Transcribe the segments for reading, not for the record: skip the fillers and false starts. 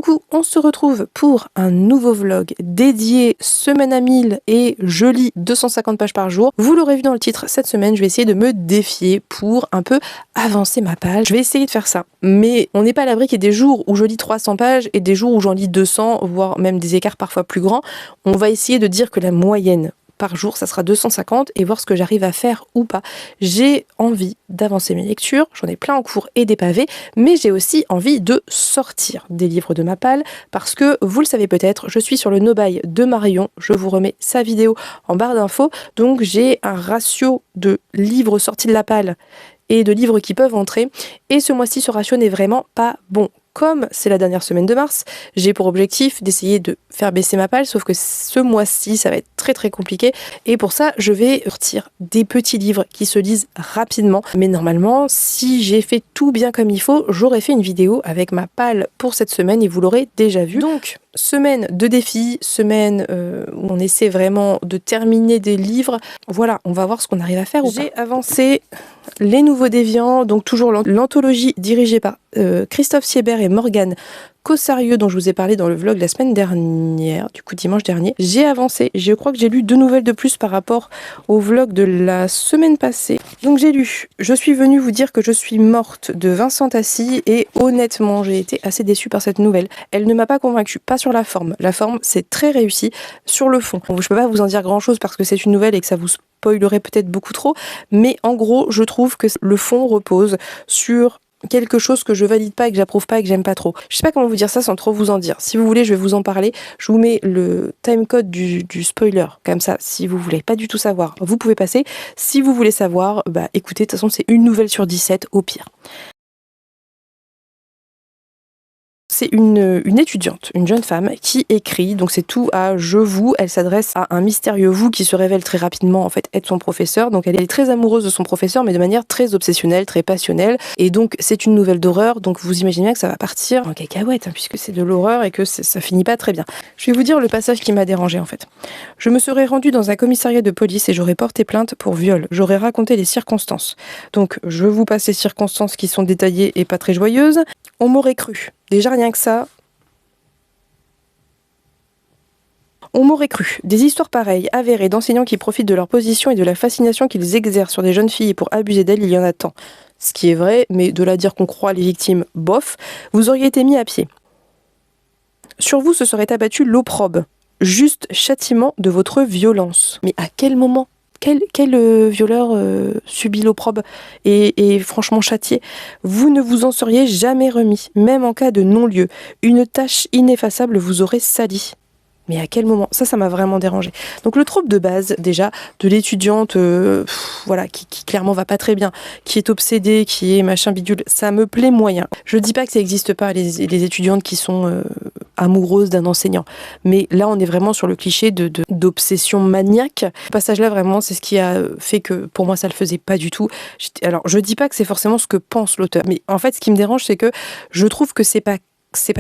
Coucou, on se retrouve pour un nouveau vlog dédié semaine à 1000 et je lis 250 pages par jour. Vous l'aurez vu dans le titre, cette semaine je vais essayer de me défier pour un peu avancer ma page. Je vais essayer de faire ça, mais on n'est pas à l'abri qu'il y ait des jours où je lis 300 pages et des jours où j'en lis 200, voire même des écarts parfois plus grands. On va essayer de dire que la moyenne par jour, ça sera 250 et voir ce que j'arrive à faire ou pas. J'ai envie d'avancer mes lectures, j'en ai plein en cours et des pavés, mais j'ai aussi envie de sortir des livres de ma palle parce que, vous le savez peut-être, je suis sur le no-buy de Marion, je vous remets sa vidéo en barre d'infos, donc j'ai un ratio de livres sortis de la palle et de livres qui peuvent entrer, et ce mois-ci, ce ratio n'est vraiment pas bon. Comme c'est la dernière semaine de mars, j'ai pour objectif d'essayer de faire baisser ma palle, sauf que ce mois-ci, ça va être très compliqué. Et pour ça, je vais sortir des petits livres qui se lisent rapidement. Mais normalement, si j'ai fait tout bien comme il faut, j'aurais fait une vidéo avec ma palle pour cette semaine et vous l'aurez déjà vu. Donc, semaine de défi, semaine où on essaie vraiment de terminer des livres. Voilà, on va voir ce qu'on arrive à faire ou pas. J'ai avancé Les Nouveaux Déviants, donc toujours l'anthologie dirigée par Christophe Siebert et Morgane Cossarieux, dont je vous ai parlé dans le vlog la semaine dernière, du coup dimanche dernier. J'ai avancé, je crois que j'ai lu 2 nouvelles de plus par rapport au vlog de la semaine passée. Donc j'ai lu, je suis venue vous dire que je suis morte de Vincent Tassi et honnêtement j'ai été assez déçue par cette nouvelle. Elle ne m'a pas convaincue, pas sur la forme. La forme c'est très réussi, sur le fond. Je peux pas vous en dire grand chose parce que c'est une nouvelle et que ça vous spoilerait peut-être beaucoup trop, mais en gros je trouve que le fond repose sur quelque chose que je valide pas et que j'approuve pas et que j'aime pas trop. Je sais pas comment vous dire ça sans trop vous en dire. Si vous voulez, je vais vous en parler. Je vous mets le timecode du spoiler. Comme ça, si vous voulez pas du tout savoir, vous pouvez passer. Si vous voulez savoir, bah écoutez, de toute façon, c'est une nouvelle sur 17 au pire. C'est une étudiante, une jeune femme qui écrit, donc c'est tout à je vous, elle s'adresse à un mystérieux vous qui se révèle très rapidement en fait être son professeur, donc elle est très amoureuse de son professeur mais de manière très obsessionnelle, très passionnelle, et donc c'est une nouvelle d'horreur, donc vous imaginez bien que ça va partir en cacahuète, puisque c'est de l'horreur et que ça finit pas très bien. Je vais vous dire le passage qui m'a dérangée en fait. Je me serais rendue dans un commissariat de police et j'aurais porté plainte pour viol, j'aurais raconté les circonstances. Donc je vous passe les circonstances qui sont détaillées et pas très joyeuses. On m'aurait cru. Déjà rien que ça. On m'aurait cru. Des histoires pareilles, avérées, d'enseignants qui profitent de leur position et de la fascination qu'ils exercent sur des jeunes filles pour abuser d'elles, il y en a tant. Ce qui est vrai, mais de là dire qu'on croit les victimes, bof, vous auriez été mis à pied. Sur vous se serait abattu l'opprobre, juste châtiment de votre violence. Mais à quel moment ? Quel violeur subit l'opprobre et franchement châtié? Vous ne vous en seriez jamais remis, même en cas de non-lieu. Une tâche ineffaçable vous aurait sali. Mais à quel moment? Ça m'a vraiment dérangé. Donc le trope de base, déjà, de l'étudiante voilà, qui clairement va pas très bien, qui est obsédée, qui est machin bidule, ça me plaît moyen. Je dis pas que ça existe pas, les étudiantes qui sont amoureuses d'un enseignant. Mais là, on est vraiment sur le cliché d'obsession maniaque. Ce passage-là, vraiment, c'est ce qui a fait que, pour moi, ça le faisait pas du tout. Alors, je dis pas que c'est forcément ce que pense l'auteur. Mais en fait, ce qui me dérange, c'est que je trouve que c'est pas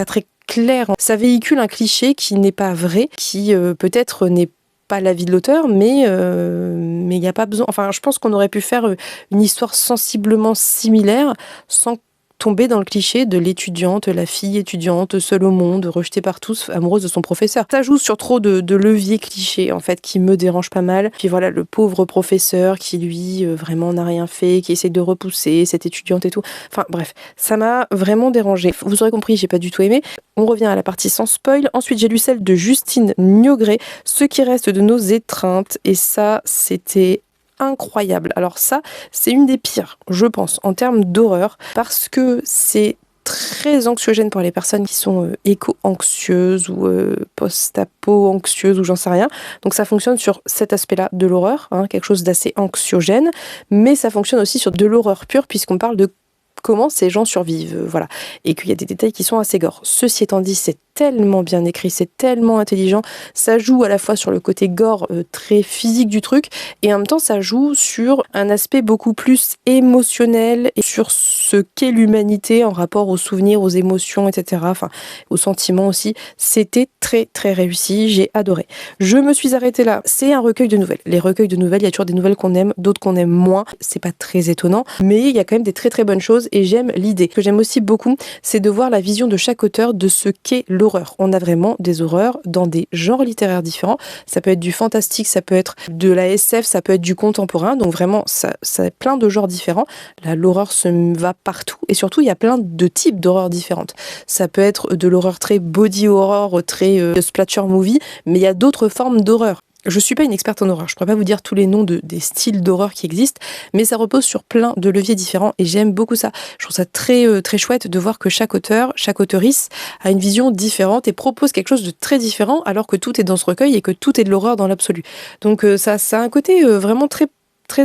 très clair. Ça véhicule un cliché qui n'est pas vrai, qui peut-être n'est pas l'avis de l'auteur, mais il n'y a pas besoin. Enfin, je pense qu'on aurait pu faire une histoire sensiblement similaire sans tomber dans le cliché de l'étudiante, la fille étudiante, seule au monde, rejetée par tous, amoureuse de son professeur. Ça joue sur trop de leviers clichés, en fait, qui me dérangent pas mal. Puis voilà, le pauvre professeur qui, lui, vraiment n'a rien fait, qui essaie de repousser cette étudiante et tout. Enfin, bref, ça m'a vraiment dérangée. Vous aurez compris, j'ai pas du tout aimé. On revient à la partie sans spoil. Ensuite, j'ai lu celle de Justine Niogré, Ce qui reste de nos étreintes. Et ça, c'était incroyable. Alors ça, c'est une des pires, je pense, en termes d'horreur, parce que c'est très anxiogène pour les personnes qui sont éco-anxieuses ou post-apo-anxieuses ou j'en sais rien. Donc ça fonctionne sur cet aspect-là de l'horreur, quelque chose d'assez anxiogène, mais ça fonctionne aussi sur de l'horreur pure puisqu'on parle de comment ces gens survivent, voilà, et qu'il y a des détails qui sont assez gore. Ceci étant dit, c'est tellement bien écrit, c'est tellement intelligent, ça joue à la fois sur le côté gore très physique du truc, et en même temps ça joue sur un aspect beaucoup plus émotionnel, et sur ce qu'est l'humanité en rapport aux souvenirs, aux émotions, etc., enfin, aux sentiments aussi. C'était très réussi, j'ai adoré. Je me suis arrêtée là. C'est un recueil de nouvelles. Les recueils de nouvelles, il y a toujours des nouvelles qu'on aime, d'autres qu'on aime moins, c'est pas très étonnant, mais il y a quand même des très bonnes choses, et j'aime l'idée. Ce que j'aime aussi beaucoup, c'est de voir la vision de chaque auteur de ce qu'est l'horreur. On a vraiment des horreurs dans des genres littéraires différents. Ça peut être du fantastique, ça peut être de la SF, ça peut être du contemporain. Donc vraiment, ça a plein de genres différents. Là, l'horreur se va partout et surtout, il y a plein de types d'horreurs différentes. Ça peut être de l'horreur très body horror, très splatter movie, mais il y a d'autres formes d'horreur. Je suis pas une experte en horreur, je pourrais pas vous dire tous les noms des styles d'horreur qui existent, mais ça repose sur plein de leviers différents et j'aime beaucoup ça. Je trouve ça très très chouette de voir que chaque auteur, chaque auteurice a une vision différente et propose quelque chose de très différent alors que tout est dans ce recueil et que tout est de l'horreur dans l'absolu. Donc ça a un côté vraiment très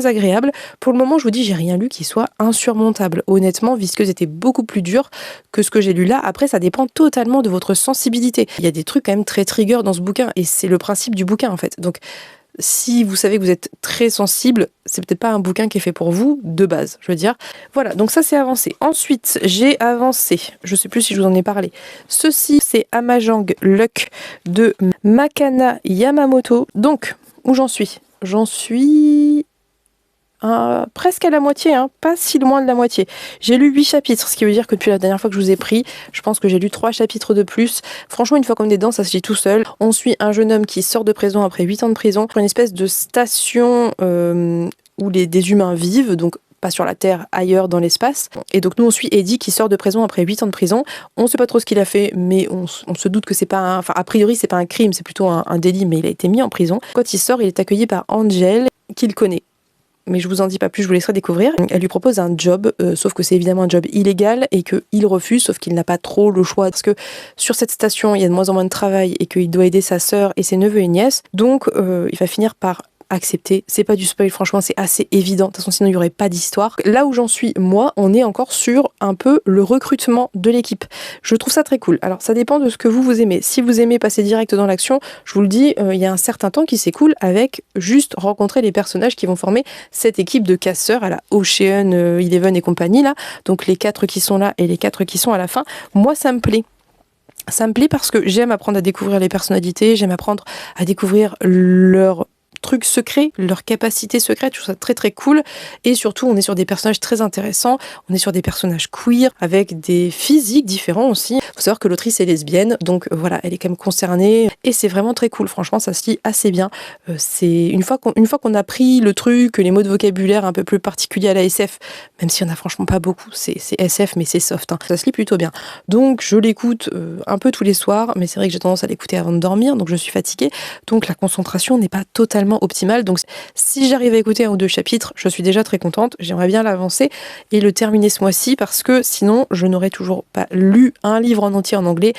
agréable. Pour le moment, je vous dis, j'ai rien lu qui soit insurmontable. Honnêtement, Visqueuse était beaucoup plus dur que ce que j'ai lu là. Après, ça dépend totalement de votre sensibilité. Il y a des trucs quand même très trigger dans ce bouquin et c'est le principe du bouquin en fait. Donc, si vous savez que vous êtes très sensible, c'est peut-être pas un bouquin qui est fait pour vous de base, je veux dire. Voilà, donc ça c'est avancé. Ensuite, j'ai avancé, je sais plus si je vous en ai parlé. Ceci, c'est Amajang Luck de Makana Yamamoto. Donc, où j'en suis ? J'en suis presque à la moitié, pas si loin de la moitié. J'ai lu 8 chapitres, ce qui veut dire que depuis la dernière fois que je vous ai pris, je pense que j'ai lu 3 chapitres de plus. Franchement, une fois qu'on est dedans, ça se lit tout seul. On suit un jeune homme qui sort de prison après 8 ans de prison, sur une espèce de station où des humains vivent, donc pas sur la Terre, ailleurs dans l'espace. Et donc nous on suit Eddie qui sort de prison après 8 ans de prison. On sait pas trop ce qu'il a fait, mais on se doute que c'est pas enfin a priori c'est pas un crime, c'est plutôt un délit, mais il a été mis en prison. Quand il sort, il est accueilli par Angel, qu'il connaît. Mais je vous en dis pas plus, je vous laisserai découvrir. Elle lui propose un job, sauf que c'est évidemment un job illégal et qu'il refuse, sauf qu'il n'a pas trop le choix parce que sur cette station, il y a de moins en moins de travail et qu'il doit aider sa sœur et ses neveux et nièces. Donc, il va finir par accepter. C'est pas du spoil, franchement, c'est assez évident. De toute façon, sinon, il n'y aurait pas d'histoire. Là où j'en suis, moi, on est encore sur un peu le recrutement de l'équipe. Je trouve ça très cool. Alors, ça dépend de ce que vous aimez. Si vous aimez passer direct dans l'action, je vous le dis, il y a un certain temps qui s'écoule avec juste rencontrer les personnages qui vont former cette équipe de casseurs à la Ocean Eleven et compagnie, là. Donc, les 4 qui sont là et les 4 qui sont à la fin. Moi, ça me plaît. Ça me plaît parce que j'aime apprendre à découvrir les personnalités, j'aime apprendre à découvrir leurs trucs secrets, leurs capacités secrètes, je trouve ça très très cool. Et surtout, on est sur des personnages très intéressants, on est sur des personnages queer, avec des physiques différents aussi. Il faut savoir que l'autrice est lesbienne, donc voilà, elle est quand même concernée, et c'est vraiment très cool, franchement, ça se lit assez bien. C'est une fois qu'on a pris le truc, les mots de vocabulaire un peu plus particuliers à la SF, même s'il y en a franchement pas beaucoup, c'est SF, mais c'est soft, ça se lit plutôt bien. Donc je l'écoute un peu tous les soirs, mais c'est vrai que j'ai tendance à l'écouter avant de dormir, donc je suis fatiguée, donc la concentration n'est pas totalement optimale. Donc si j'arrive à écouter 1 ou 2 chapitres, je suis déjà très contente. J'aimerais bien l'avancer et le terminer ce mois-ci parce que sinon je n'aurais toujours pas lu un livre en entier en anglais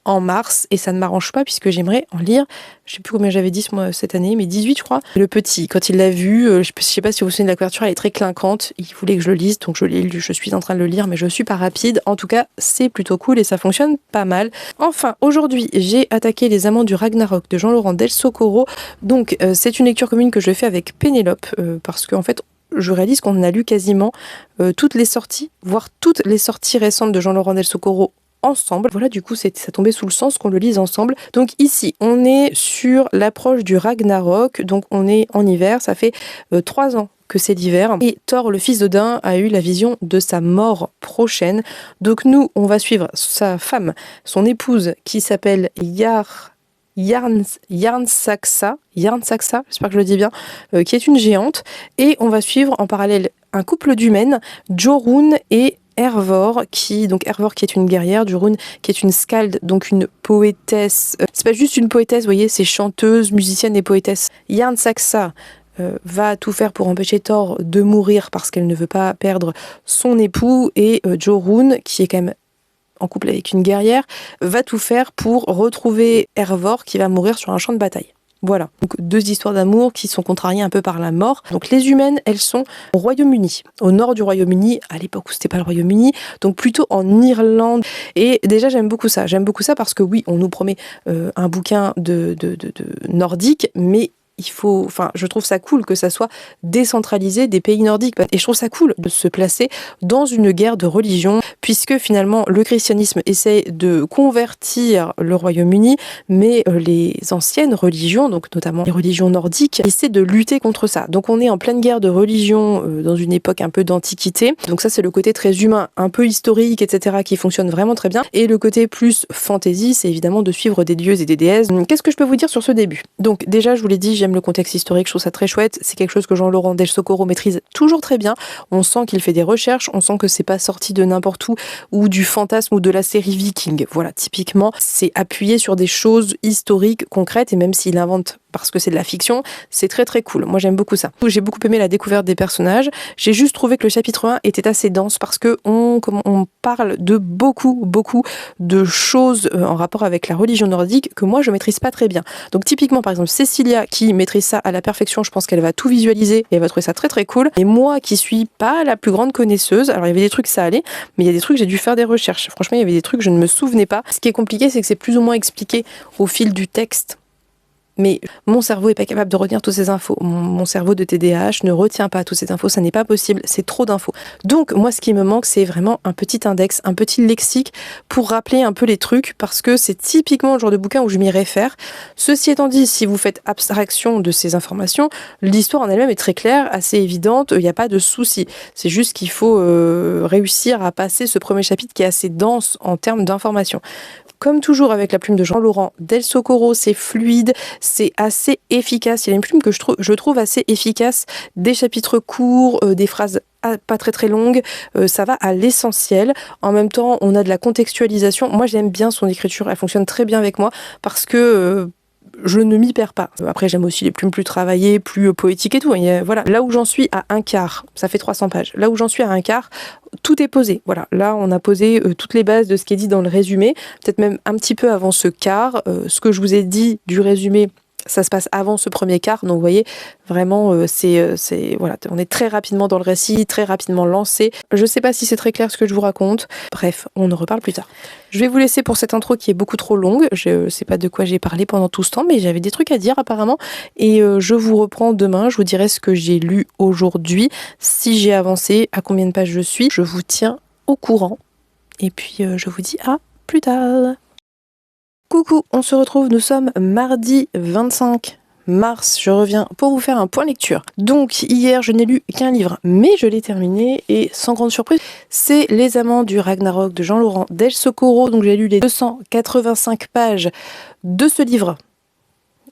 en mars et ça ne m'arrange pas puisque j'aimerais en lire, je sais plus combien j'avais dit moi cette année, mais 18 je crois. Le petit, quand il l'a vu, je sais pas si vous vous souvenez de la couverture, elle est très clinquante, il voulait que je le lise donc je l'ai lu, je suis en train de le lire mais je suis pas rapide. En tout cas c'est plutôt cool et ça fonctionne pas mal. Enfin aujourd'hui j'ai attaqué Les Amants du Ragnarok de Jean-Laurent Del Socorro, donc c'est une lecture commune que je fais avec Pénélope parce qu'en fait je réalise qu'on a lu quasiment toutes les sorties, voire toutes les sorties récentes de Jean-Laurent Del Socorro ensemble. Voilà, du coup, ça tombait sous le sens qu'on le lise ensemble. Donc ici, on est sur l'approche du Ragnarok. Donc on est en hiver, ça fait 3 ans que c'est l'hiver. Et Thor, le fils d'Odin, a eu la vision de sa mort prochaine. Donc nous, on va suivre sa femme, son épouse, qui s'appelle Jarnsaxa, j'espère que je le dis bien, qui est une géante. Et on va suivre en parallèle un couple d'humaines, Jorun et Hervor qui est une guerrière, Jorun qui est une skald, donc une poétesse. C'est pas juste une poétesse, vous voyez, c'est chanteuse, musicienne et poétesse. Jarnsaxa va tout faire pour empêcher Thor de mourir parce qu'elle ne veut pas perdre son époux, et Jorun, qui est quand même en couple avec une guerrière, va tout faire pour retrouver Hervor qui va mourir sur un champ de bataille. Voilà, donc 2 histoires d'amour qui sont contrariées un peu par la mort. Donc les humaines, elles sont au Royaume-Uni, au nord du Royaume-Uni, à l'époque où c'était pas le Royaume-Uni, donc plutôt en Irlande. Et déjà j'aime beaucoup ça parce que oui, on nous promet un bouquin de nordique, mais je trouve ça cool que ça soit décentralisé des pays nordiques. Et je trouve ça cool de se placer dans une guerre de religion, puisque finalement le christianisme essaie de convertir le Royaume-Uni, mais les anciennes religions, donc notamment les religions nordiques, essaient de lutter contre ça. Donc on est en pleine guerre de religion dans une époque un peu d'antiquité. Donc ça, c'est le côté très humain, un peu historique, etc., qui fonctionne vraiment très bien. Et le côté plus fantasy, c'est évidemment de suivre des dieux et des déesses. Qu'est-ce que je peux vous dire sur ce début? Donc déjà, je vous l'ai dit, j'aime le contexte historique, je trouve ça très chouette. C'est quelque chose que Jean-Laurent Del Socorro maîtrise toujours très bien. On sent qu'il fait des recherches, on sent que c'est pas sorti de n'importe où ou du fantasme ou de la série Viking. Voilà, typiquement, c'est appuyé sur des choses historiques, concrètes, et même s'il invente parce que c'est de la fiction, c'est très très cool. Moi j'aime beaucoup ça. J'ai beaucoup aimé la découverte des personnages. J'ai juste trouvé que le chapitre 1 était assez dense parce que on parle de beaucoup de choses en rapport avec la religion nordique que moi je maîtrise pas très bien. Donc typiquement par exemple Cécilia qui maîtrise ça à la perfection, je pense qu'elle va tout visualiser et elle va trouver ça très très cool. Et moi qui suis pas la plus grande connaisseuse, alors il y avait des trucs ça allait, mais il y a des trucs j'ai dû faire des recherches. Franchement il y avait des trucs je ne me souvenais pas. Ce qui est compliqué c'est que c'est plus ou moins expliqué au fil du texte. Mais mon cerveau est pas capable de retenir toutes ces infos. Mon cerveau de TDAH ne retient pas toutes ces infos, ça n'est pas possible, c'est trop d'infos. Donc moi ce qui me manque c'est vraiment un petit index, un petit lexique pour rappeler un peu les trucs parce que c'est typiquement le genre de bouquin où je m'y réfère. Ceci étant dit, si vous faites abstraction de ces informations, l'histoire en elle-même est très claire, assez évidente, il n'y a pas de souci. C'est juste qu'il faut réussir à passer ce premier chapitre qui est assez dense en termes d'informations. Comme toujours avec la plume de Jean-Laurent Del Socorro, c'est fluide, c'est assez efficace. Il y a une plume que je trouve assez efficace, des chapitres courts, des phrases pas très très longues, ça va à l'essentiel. En même temps, on a de la contextualisation. Moi, j'aime bien son écriture, elle fonctionne très bien avec moi parce que je ne m'y perds pas. Après, j'aime aussi les plumes plus travaillées, plus poétiques et tout. Et voilà. Là où j'en suis à un quart, ça fait 300 pages. Là où j'en suis à un quart, tout est posé. Voilà. Là, on a posé toutes les bases de ce qui est dit dans le résumé. Peut-être même un petit peu avant ce quart. Ce que je vous ai dit du résumé, ça se passe avant ce premier quart, donc vous voyez, vraiment, voilà, on est très rapidement dans le récit, très rapidement lancé. Je sais pas si c'est très clair ce que je vous raconte. Bref, on en reparle plus tard. Je vais vous laisser pour cette intro qui est beaucoup trop longue. Je sais pas de quoi j'ai parlé pendant tout ce temps, mais j'avais des trucs à dire apparemment. Et je vous reprends demain. Je vous dirai ce que j'ai lu aujourd'hui, si j'ai avancé, à combien de pages je suis. Je vous tiens au courant. Et puis, je vous dis à plus tard. Coucou, on se retrouve, nous sommes mardi 25 mars, je reviens pour vous faire un point lecture. Donc hier je n'ai lu qu'un livre, mais je l'ai terminé et sans grande surprise, c'est Les Amants du Ragnarok de Jean-Laurent Del Socorro. Donc j'ai lu les 285 pages de ce livre,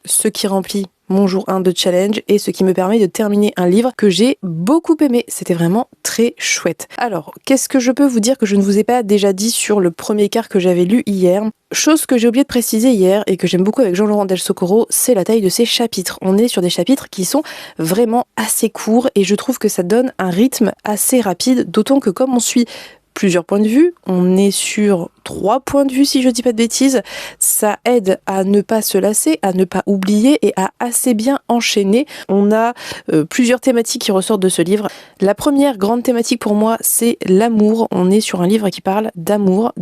ce qui remplit mon jour 1 de challenge et ce qui me permet de terminer un livre que j'ai beaucoup aimé. C'était vraiment très chouette. Alors, qu'est-ce que je peux vous dire que je ne vous ai pas déjà dit sur le premier quart que j'avais lu hier? Chose que j'ai oublié de préciser hier et que j'aime beaucoup avec Jean-Laurent Del Socorro, c'est la taille de ses chapitres. On est sur des chapitres qui sont vraiment assez courts et je trouve que ça donne un rythme assez rapide, d'autant que comme on suit plusieurs points de vue, on est sur 3 points de vue si je dis pas de bêtises, ça aide à ne pas se lasser, à ne pas oublier et à assez bien enchaîner. On a plusieurs thématiques qui ressortent de ce livre. La première grande thématique pour moi, c'est l'amour. On est sur un livre qui parle d'amour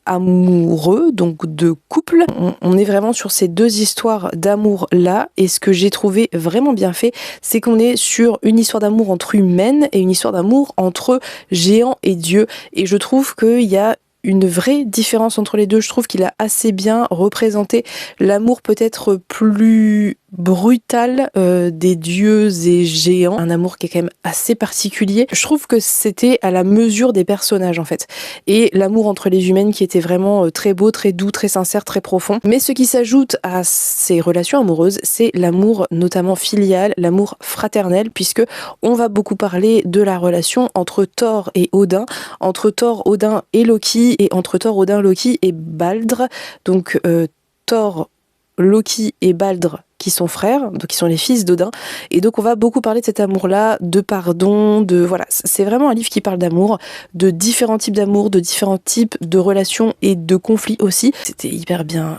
amoureux, donc de couple. On est vraiment sur ces deux histoires d'amour là, et ce que j'ai trouvé vraiment bien fait, c'est qu'on est sur une histoire d'amour entre humaines et une histoire d'amour entre géants et dieux, et je trouve qu'il y a une vraie différence entre les deux. Je trouve qu'il a assez bien représenté l'amour peut-être plus brutal des dieux et géants, un amour qui est quand même assez particulier. Je trouve que c'était à la mesure des personnages en fait, et l'amour entre les humaines qui était vraiment très beau, très doux, très sincère, très profond. Mais ce qui s'ajoute à ces relations amoureuses, c'est l'amour notamment filial, l'amour fraternel, puisque on va beaucoup parler de la relation entre Thor et Odin, entre Thor, Odin et Loki, et entre Thor, Odin, Loki et Baldr. Donc Thor, Loki et Baldr qui sont frères, donc qui sont les fils d'Odin, et donc on va beaucoup parler de cet amour-là, de pardon, de voilà, c'est vraiment un livre qui parle d'amour, de différents types d'amour, de différents types de relations et de conflits aussi. C'était hyper bien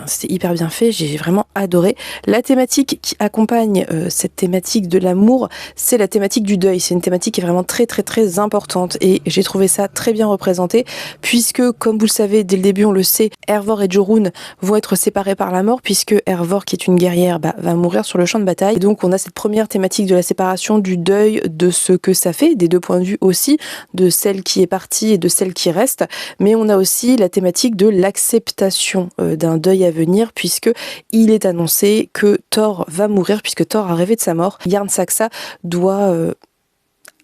fait, j'ai vraiment adoré. La thématique qui accompagne cette thématique de l'amour, c'est la thématique du deuil. C'est une thématique qui est vraiment très très très importante et j'ai trouvé ça très bien représenté, puisque comme vous le savez, dès le début on le sait, Hervor et Jorun vont être séparés par la mort, puisque Hervor, qui est une guerrière, va mourir sur le champ de bataille. Et donc on a cette première thématique de la séparation, du deuil, de ce que ça fait, des deux points de vue aussi, de celle qui est partie et de celle qui reste. Mais on a aussi la thématique de l'acceptation d'un deuil à venir, puisque il est annoncé que Thor va mourir, puisque Thor a rêvé de sa mort. Jarl Saxa doit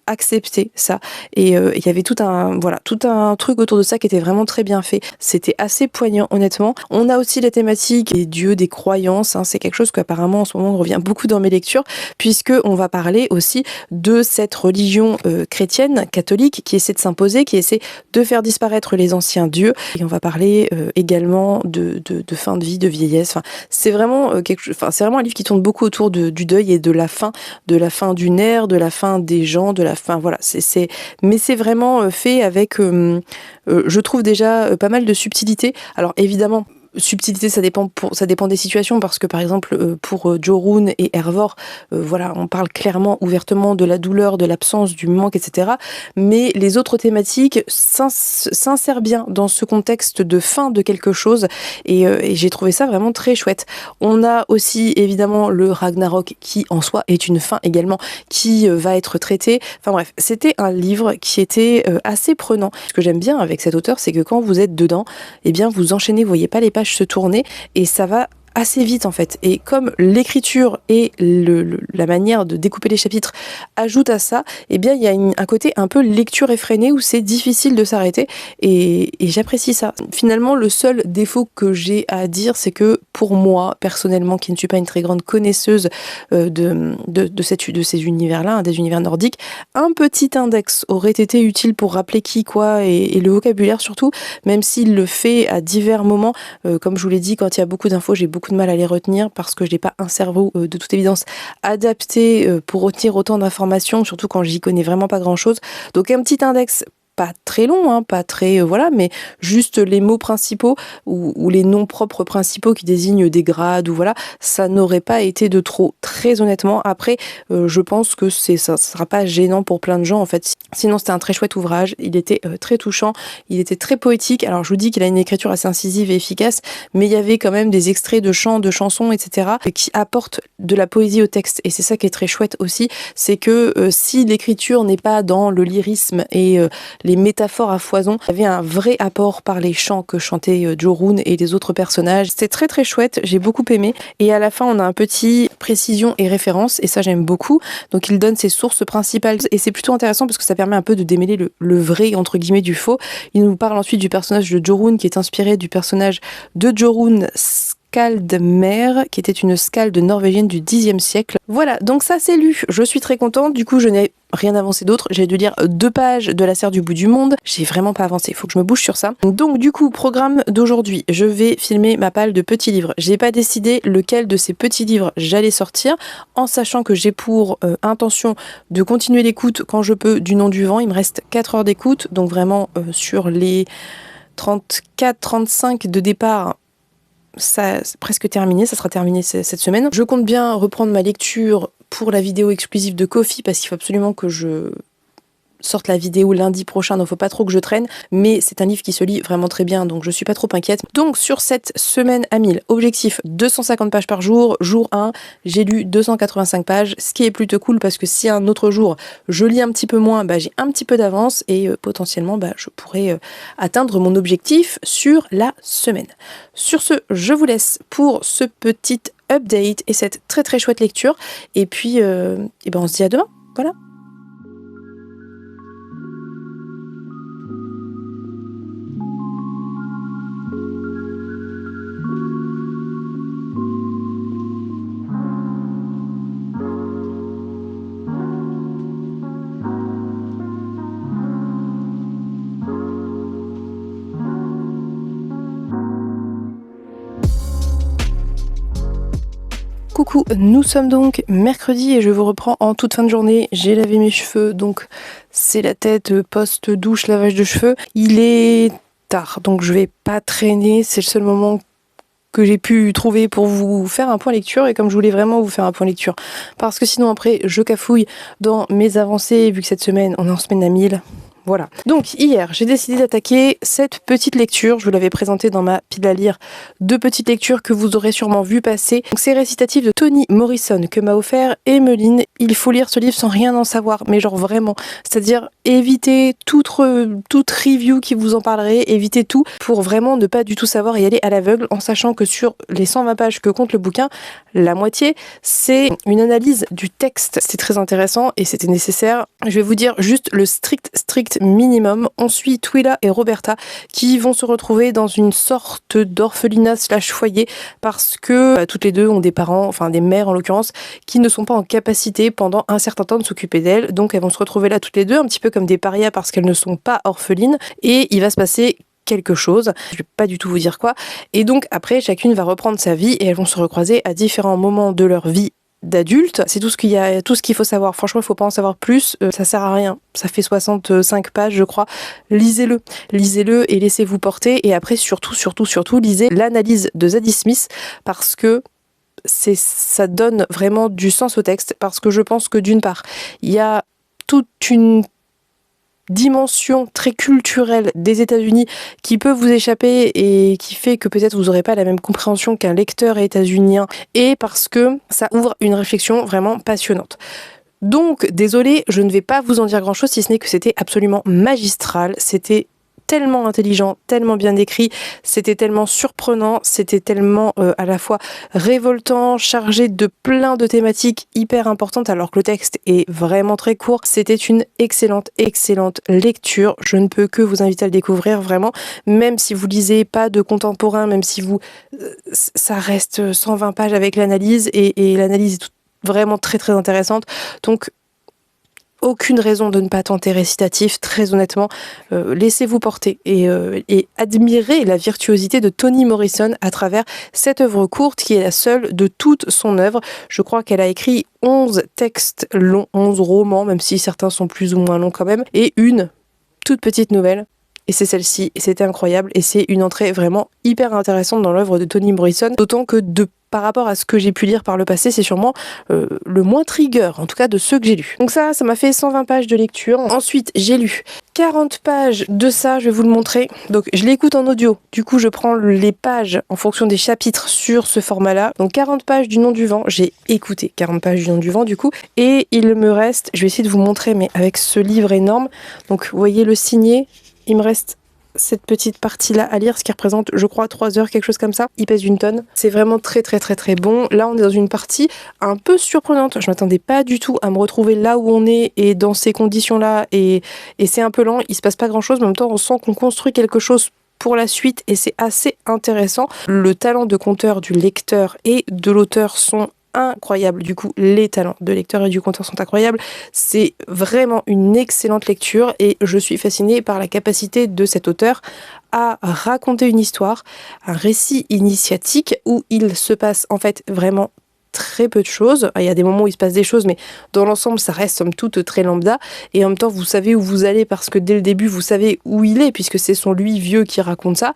accepter ça, et il y avait tout un truc autour de ça qui était vraiment très bien fait. C'était assez poignant, honnêtement. On a aussi les thématiques des dieux, des croyances, c'est quelque chose qu'apparemment en ce moment revient beaucoup dans mes lectures, puisque on va parler aussi de cette religion chrétienne catholique qui essaie de s'imposer, qui essaie de faire disparaître les anciens dieux, et on va parler également de fin de vie, de vieillesse. C'est vraiment c'est vraiment un livre qui tourne beaucoup autour du deuil et de la fin d'une ère, de la fin des gens, de la fin, voilà, mais c'est vraiment fait avec, je trouve déjà pas mal de subtilité. Alors évidemment, subtilité, ça dépend des situations, parce que par exemple pour Jorun et Hervor, voilà, on parle clairement, ouvertement de la douleur, de l'absence, du manque, etc. Mais les autres thématiques s'insèrent bien dans ce contexte de fin de quelque chose, et j'ai trouvé ça vraiment très chouette. On a aussi évidemment le Ragnarok, qui en soi est une fin également, qui va être traité. Enfin bref, c'était un livre qui était assez prenant. Ce que j'aime bien avec cet auteur, c'est que quand vous êtes dedans, eh bien vous enchaînez, vous voyez pas les pages se tourner, et ça va assez vite en fait. Et comme l'écriture et la manière de découper les chapitres ajoutent à ça, eh bien il y a un côté un peu lecture effrénée où c'est difficile de s'arrêter, et j'apprécie ça. Finalement, le seul défaut que j'ai à dire, c'est que pour moi, personnellement, qui ne suis pas une très grande connaisseuse de ces univers-là, des univers nordiques, un petit index aurait été utile pour rappeler qui, quoi, et le vocabulaire surtout, même s'il le fait à divers moments. Comme je vous l'ai dit, quand il y a beaucoup d'infos, j'ai beaucoup de mal à les retenir, parce que je n'ai pas un cerveau de toute évidence adapté pour retenir autant d'informations, surtout quand j'y connais vraiment pas grand chose. Donc un petit index, pas très long, pas très voilà, mais juste les mots principaux ou les noms propres principaux qui désignent des grades, ou voilà, ça n'aurait pas été de trop, très honnêtement. Après, je pense que ça sera pas gênant pour plein de gens en fait. Sinon, c'était un très chouette ouvrage, il était très touchant, il était très poétique. Alors je vous dis qu'il a une écriture assez incisive et efficace, mais il y avait quand même des extraits de chants, de chansons, etc., qui apportent de la poésie au texte, et c'est ça qui est très chouette aussi, c'est que si l'écriture n'est pas dans le lyrisme et les métaphores à foison, il y avait un vrai apport par les chants que chantaient Jorun et les autres personnages. C'est très très chouette, j'ai beaucoup aimé, et à la fin on a un petit précision et référence, et ça j'aime beaucoup. Donc il donne ses sources principales, et c'est plutôt intéressant parce que ça permet un peu de démêler le vrai entre guillemets du faux. Il nous parle ensuite du personnage de Jorun, qui est inspiré du personnage de Jorun Skaldmer, qui était une skalde norvégienne du Xe siècle. Voilà, donc ça c'est lu, je suis très contente. Du coup, je n'ai rien avancé d'autre, j'ai dû lire 2 pages de La Serre du bout du monde, j'ai vraiment pas avancé, il faut que je me bouge sur ça. Donc du coup, programme d'aujourd'hui, je vais filmer ma palle de petits livres. J'ai pas décidé lequel de ces petits livres j'allais sortir, en sachant que j'ai pour intention de continuer l'écoute quand je peux du Nom du vent. Il me reste 4 heures d'écoute, donc vraiment sur les 34-35 de départ, ça c'est presque terminé, ça sera terminé cette semaine. Je compte bien reprendre ma lecture pour la vidéo exclusive de Ko-fi, parce qu'il faut absolument que je sorte la vidéo lundi prochain, donc faut pas trop que je traîne, mais c'est un livre qui se lit vraiment très bien, donc je suis pas trop inquiète. Donc sur cette semaine à 1000, objectif 250 pages par jour. Jour 1, j'ai lu 285 pages, ce qui est plutôt cool, parce que si un autre jour je lis un petit peu moins, j'ai un petit peu d'avance, et potentiellement je pourrais atteindre mon objectif sur la semaine. Sur ce, je vous laisse pour ce petit update et cette très très chouette lecture, et puis on se dit à demain, voilà. Coucou, nous sommes donc mercredi et je vous reprends en toute fin de journée. J'ai lavé mes cheveux, donc c'est la tête post-douche, lavage de cheveux. Il est tard, donc je vais pas traîner, c'est le seul moment que j'ai pu trouver pour vous faire un point lecture, et comme je voulais vraiment vous faire un point lecture, parce que sinon après je cafouille dans mes avancées, vu que cette semaine on est en semaine à 1000. Voilà. Donc hier, j'ai décidé d'attaquer cette petite lecture. Je vous l'avais présentée dans ma pile à lire. 2 petites lectures que vous aurez sûrement vu passer. Donc, c'est Récitatif de Toni Morrison que m'a offert Emeline. Il faut lire ce livre sans rien en savoir, mais genre vraiment. C'est-à-dire évitez toute review qui vous en parlerait, évitez tout pour vraiment ne pas du tout savoir y aller à l'aveugle, en sachant que sur les 120 pages que compte le bouquin, la moitié, c'est une analyse du texte. C'est très intéressant et c'était nécessaire. Je vais vous dire juste le strict minimum. On suit Twila et Roberta qui vont se retrouver dans une sorte d'orphelinat / foyer parce que toutes les deux ont des parents, enfin des mères en l'occurrence, qui ne sont pas en capacité pendant un certain temps de s'occuper d'elles. Donc elles vont se retrouver là toutes les deux, un petit peu comme des parias parce qu'elles ne sont pas orphelines. Et il va se passer quelque chose, je vais pas du tout vous dire quoi. Et donc après, chacune va reprendre sa vie et elles vont se recroiser à différents moments de leur vie d'adulte. C'est tout ce qu'il faut savoir. Franchement, il faut pas en savoir plus, ça sert à rien. Ça fait 65 pages, je crois. Lisez-le et laissez-vous porter. Et après, surtout, lisez l'analyse de Zadie Smith parce que ça donne vraiment du sens au texte. Parce que je pense que d'une part, il y a toute une dimension très culturelle des États-Unis qui peut vous échapper et qui fait que peut-être vous n'aurez pas la même compréhension qu'un lecteur états-unien, et parce que ça ouvre une réflexion vraiment passionnante. Donc, désolée, je ne vais pas vous en dire grand-chose si ce n'est que c'était absolument magistral, c'était tellement intelligent, tellement bien écrit, c'était tellement surprenant, c'était tellement à la fois révoltant, chargé de plein de thématiques hyper importantes alors que le texte est vraiment très court. C'était une excellente lecture. Je ne peux que vous inviter à le découvrir vraiment, même si vous lisez pas de contemporain, même si vous ça reste 120 pages avec l'analyse et l'analyse est vraiment très intéressante. Donc aucune raison de ne pas tenter Récitatif, très honnêtement. Laissez-vous porter et admirez la virtuosité de Toni Morrison à travers cette œuvre courte qui est la seule de toute son œuvre. Je crois qu'elle a écrit 11 textes longs, 11 romans, même si certains sont plus ou moins longs quand même, et une toute petite nouvelle. Et c'est celle-ci, et c'était incroyable, et c'est une entrée vraiment hyper intéressante dans l'œuvre de Toni Morrison, d'autant que par rapport à ce que j'ai pu lire par le passé, c'est sûrement le moins trigger, en tout cas de ceux que j'ai lus. Donc ça m'a fait 120 pages de lecture. Ensuite, j'ai lu 40 pages de ça, je vais vous le montrer. Donc je l'écoute en audio, du coup je prends les pages en fonction des chapitres sur ce format-là. Donc 40 pages du Nom du Vent, j'ai écouté 40 pages du Nom du Vent du coup, et il me reste, je vais essayer de vous montrer, mais avec ce livre énorme, donc vous voyez le signet, il me reste cette petite partie-là à lire, ce qui représente, je crois, 3 heures, quelque chose comme ça. Il pèse une tonne. C'est vraiment très bon. Là, on est dans une partie un peu surprenante. Je m'attendais pas du tout à me retrouver là où on est et dans ces conditions-là. Et c'est un peu lent. Il se passe pas grand-chose. Mais en même temps, on sent qu'on construit quelque chose pour la suite et c'est assez intéressant. Le talent de conteur du lecteur et de l'auteur sont incroyable. Du coup, les talents de lecteur et du conteur sont incroyables. C'est vraiment une excellente lecture et je suis fascinée par la capacité de cet auteur à raconter une histoire, un récit initiatique où il se passe en fait vraiment très peu de choses. Il y a des moments où il se passe des choses, mais dans l'ensemble, ça reste somme toute très lambda. Et en même temps, vous savez où vous allez parce que dès le début, vous savez où il est puisque c'est son lui vieux qui raconte ça.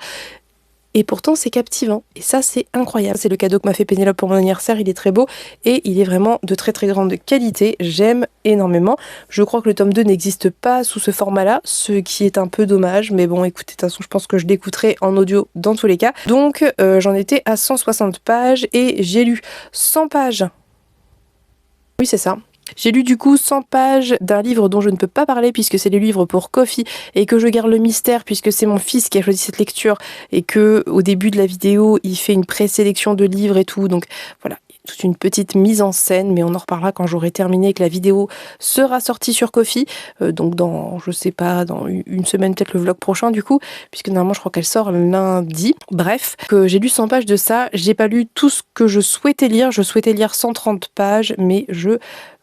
Et pourtant, c'est captivant. Et ça, c'est incroyable. C'est le cadeau que m'a fait Pénélope pour mon anniversaire. Il est très beau et il est vraiment de très grande qualité. J'aime énormément. Je crois que le tome 2 n'existe pas sous ce format-là, ce qui est un peu dommage. Mais bon, écoutez, de toute façon, je pense que je l'écouterai en audio dans tous les cas. Donc, j'en étais à 160 pages et j'ai lu 100 pages. Oui, c'est ça. J'ai lu du coup 100 pages d'un livre dont je ne peux pas parler puisque c'est le livre pour Kofi et que je garde le mystère puisque c'est mon fils qui a choisi cette lecture et que au début de la vidéo il fait une présélection de livres et tout, donc voilà, toute une petite mise en scène, mais on en reparlera quand j'aurai terminé et que la vidéo sera sortie sur Kofi, donc dans, je sais pas, dans une semaine, peut-être le vlog prochain du coup, puisque normalement je crois qu'elle sort lundi. Bref, que j'ai lu 100 pages de ça, j'ai pas lu tout ce que je souhaitais lire 130 pages, mais je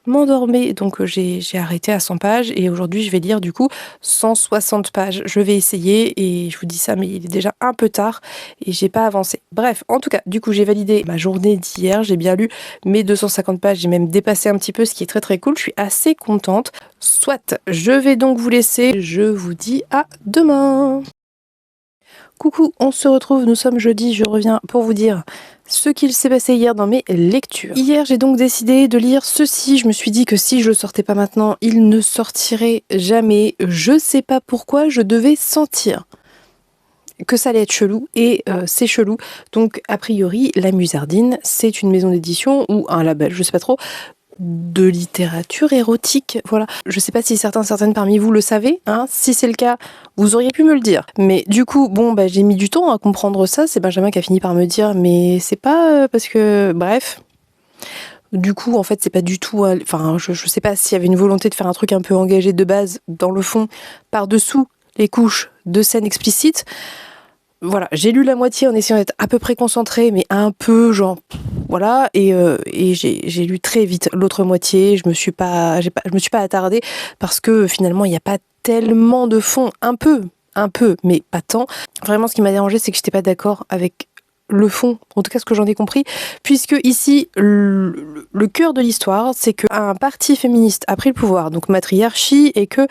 m'endormais, donc j'ai arrêté à 100 pages et aujourd'hui je vais lire du coup 160 pages. Je vais essayer et je vous dis ça, mais il est déjà un peu tard et j'ai pas avancé. Bref, en tout cas, du coup j'ai validé ma journée d'hier, j'ai bien lu mes 250 pages, j'ai même dépassé un petit peu, ce qui est très cool, je suis assez contente. Soit, je vais donc vous laisser, je vous dis à demain. Coucou, on se retrouve, nous sommes jeudi, je reviens pour vous dire ce qu'il s'est passé hier dans mes lectures. Hier, j'ai donc décidé de lire ceci. Je me suis dit que si je le sortais pas maintenant, il ne sortirait jamais. Je sais pas pourquoi, je devais sentir que ça allait être chelou, et c'est chelou. Donc, a priori, La Musardine, c'est une maison d'édition ou un label, je sais pas trop, de littérature érotique, voilà. Je sais pas si certaines parmi vous le savez, hein. Si c'est le cas, vous auriez pu me le dire. Mais du coup, bon, bah, j'ai mis du temps à comprendre ça. C'est Benjamin qui a fini par me dire, mais c'est pas parce que... Bref. Du coup, en fait, c'est pas du tout... Enfin, je sais pas s'il y avait une volonté de faire un truc un peu engagé de base, dans le fond, par-dessous les couches de scènes explicites. Voilà, j'ai lu la moitié en essayant d'être à peu près concentrée, mais un peu genre voilà, et j'ai lu très vite l'autre moitié. Je me suis pas attardée parce que finalement il n'y a pas tellement de fond, un peu, mais pas tant. Vraiment, ce qui m'a dérangé, c'est que j'étais pas d'accord avec le fond, en tout cas ce que j'en ai compris, puisque ici le cœur de l'histoire, c'est qu'un parti féministe a pris le pouvoir, donc matriarchie, et que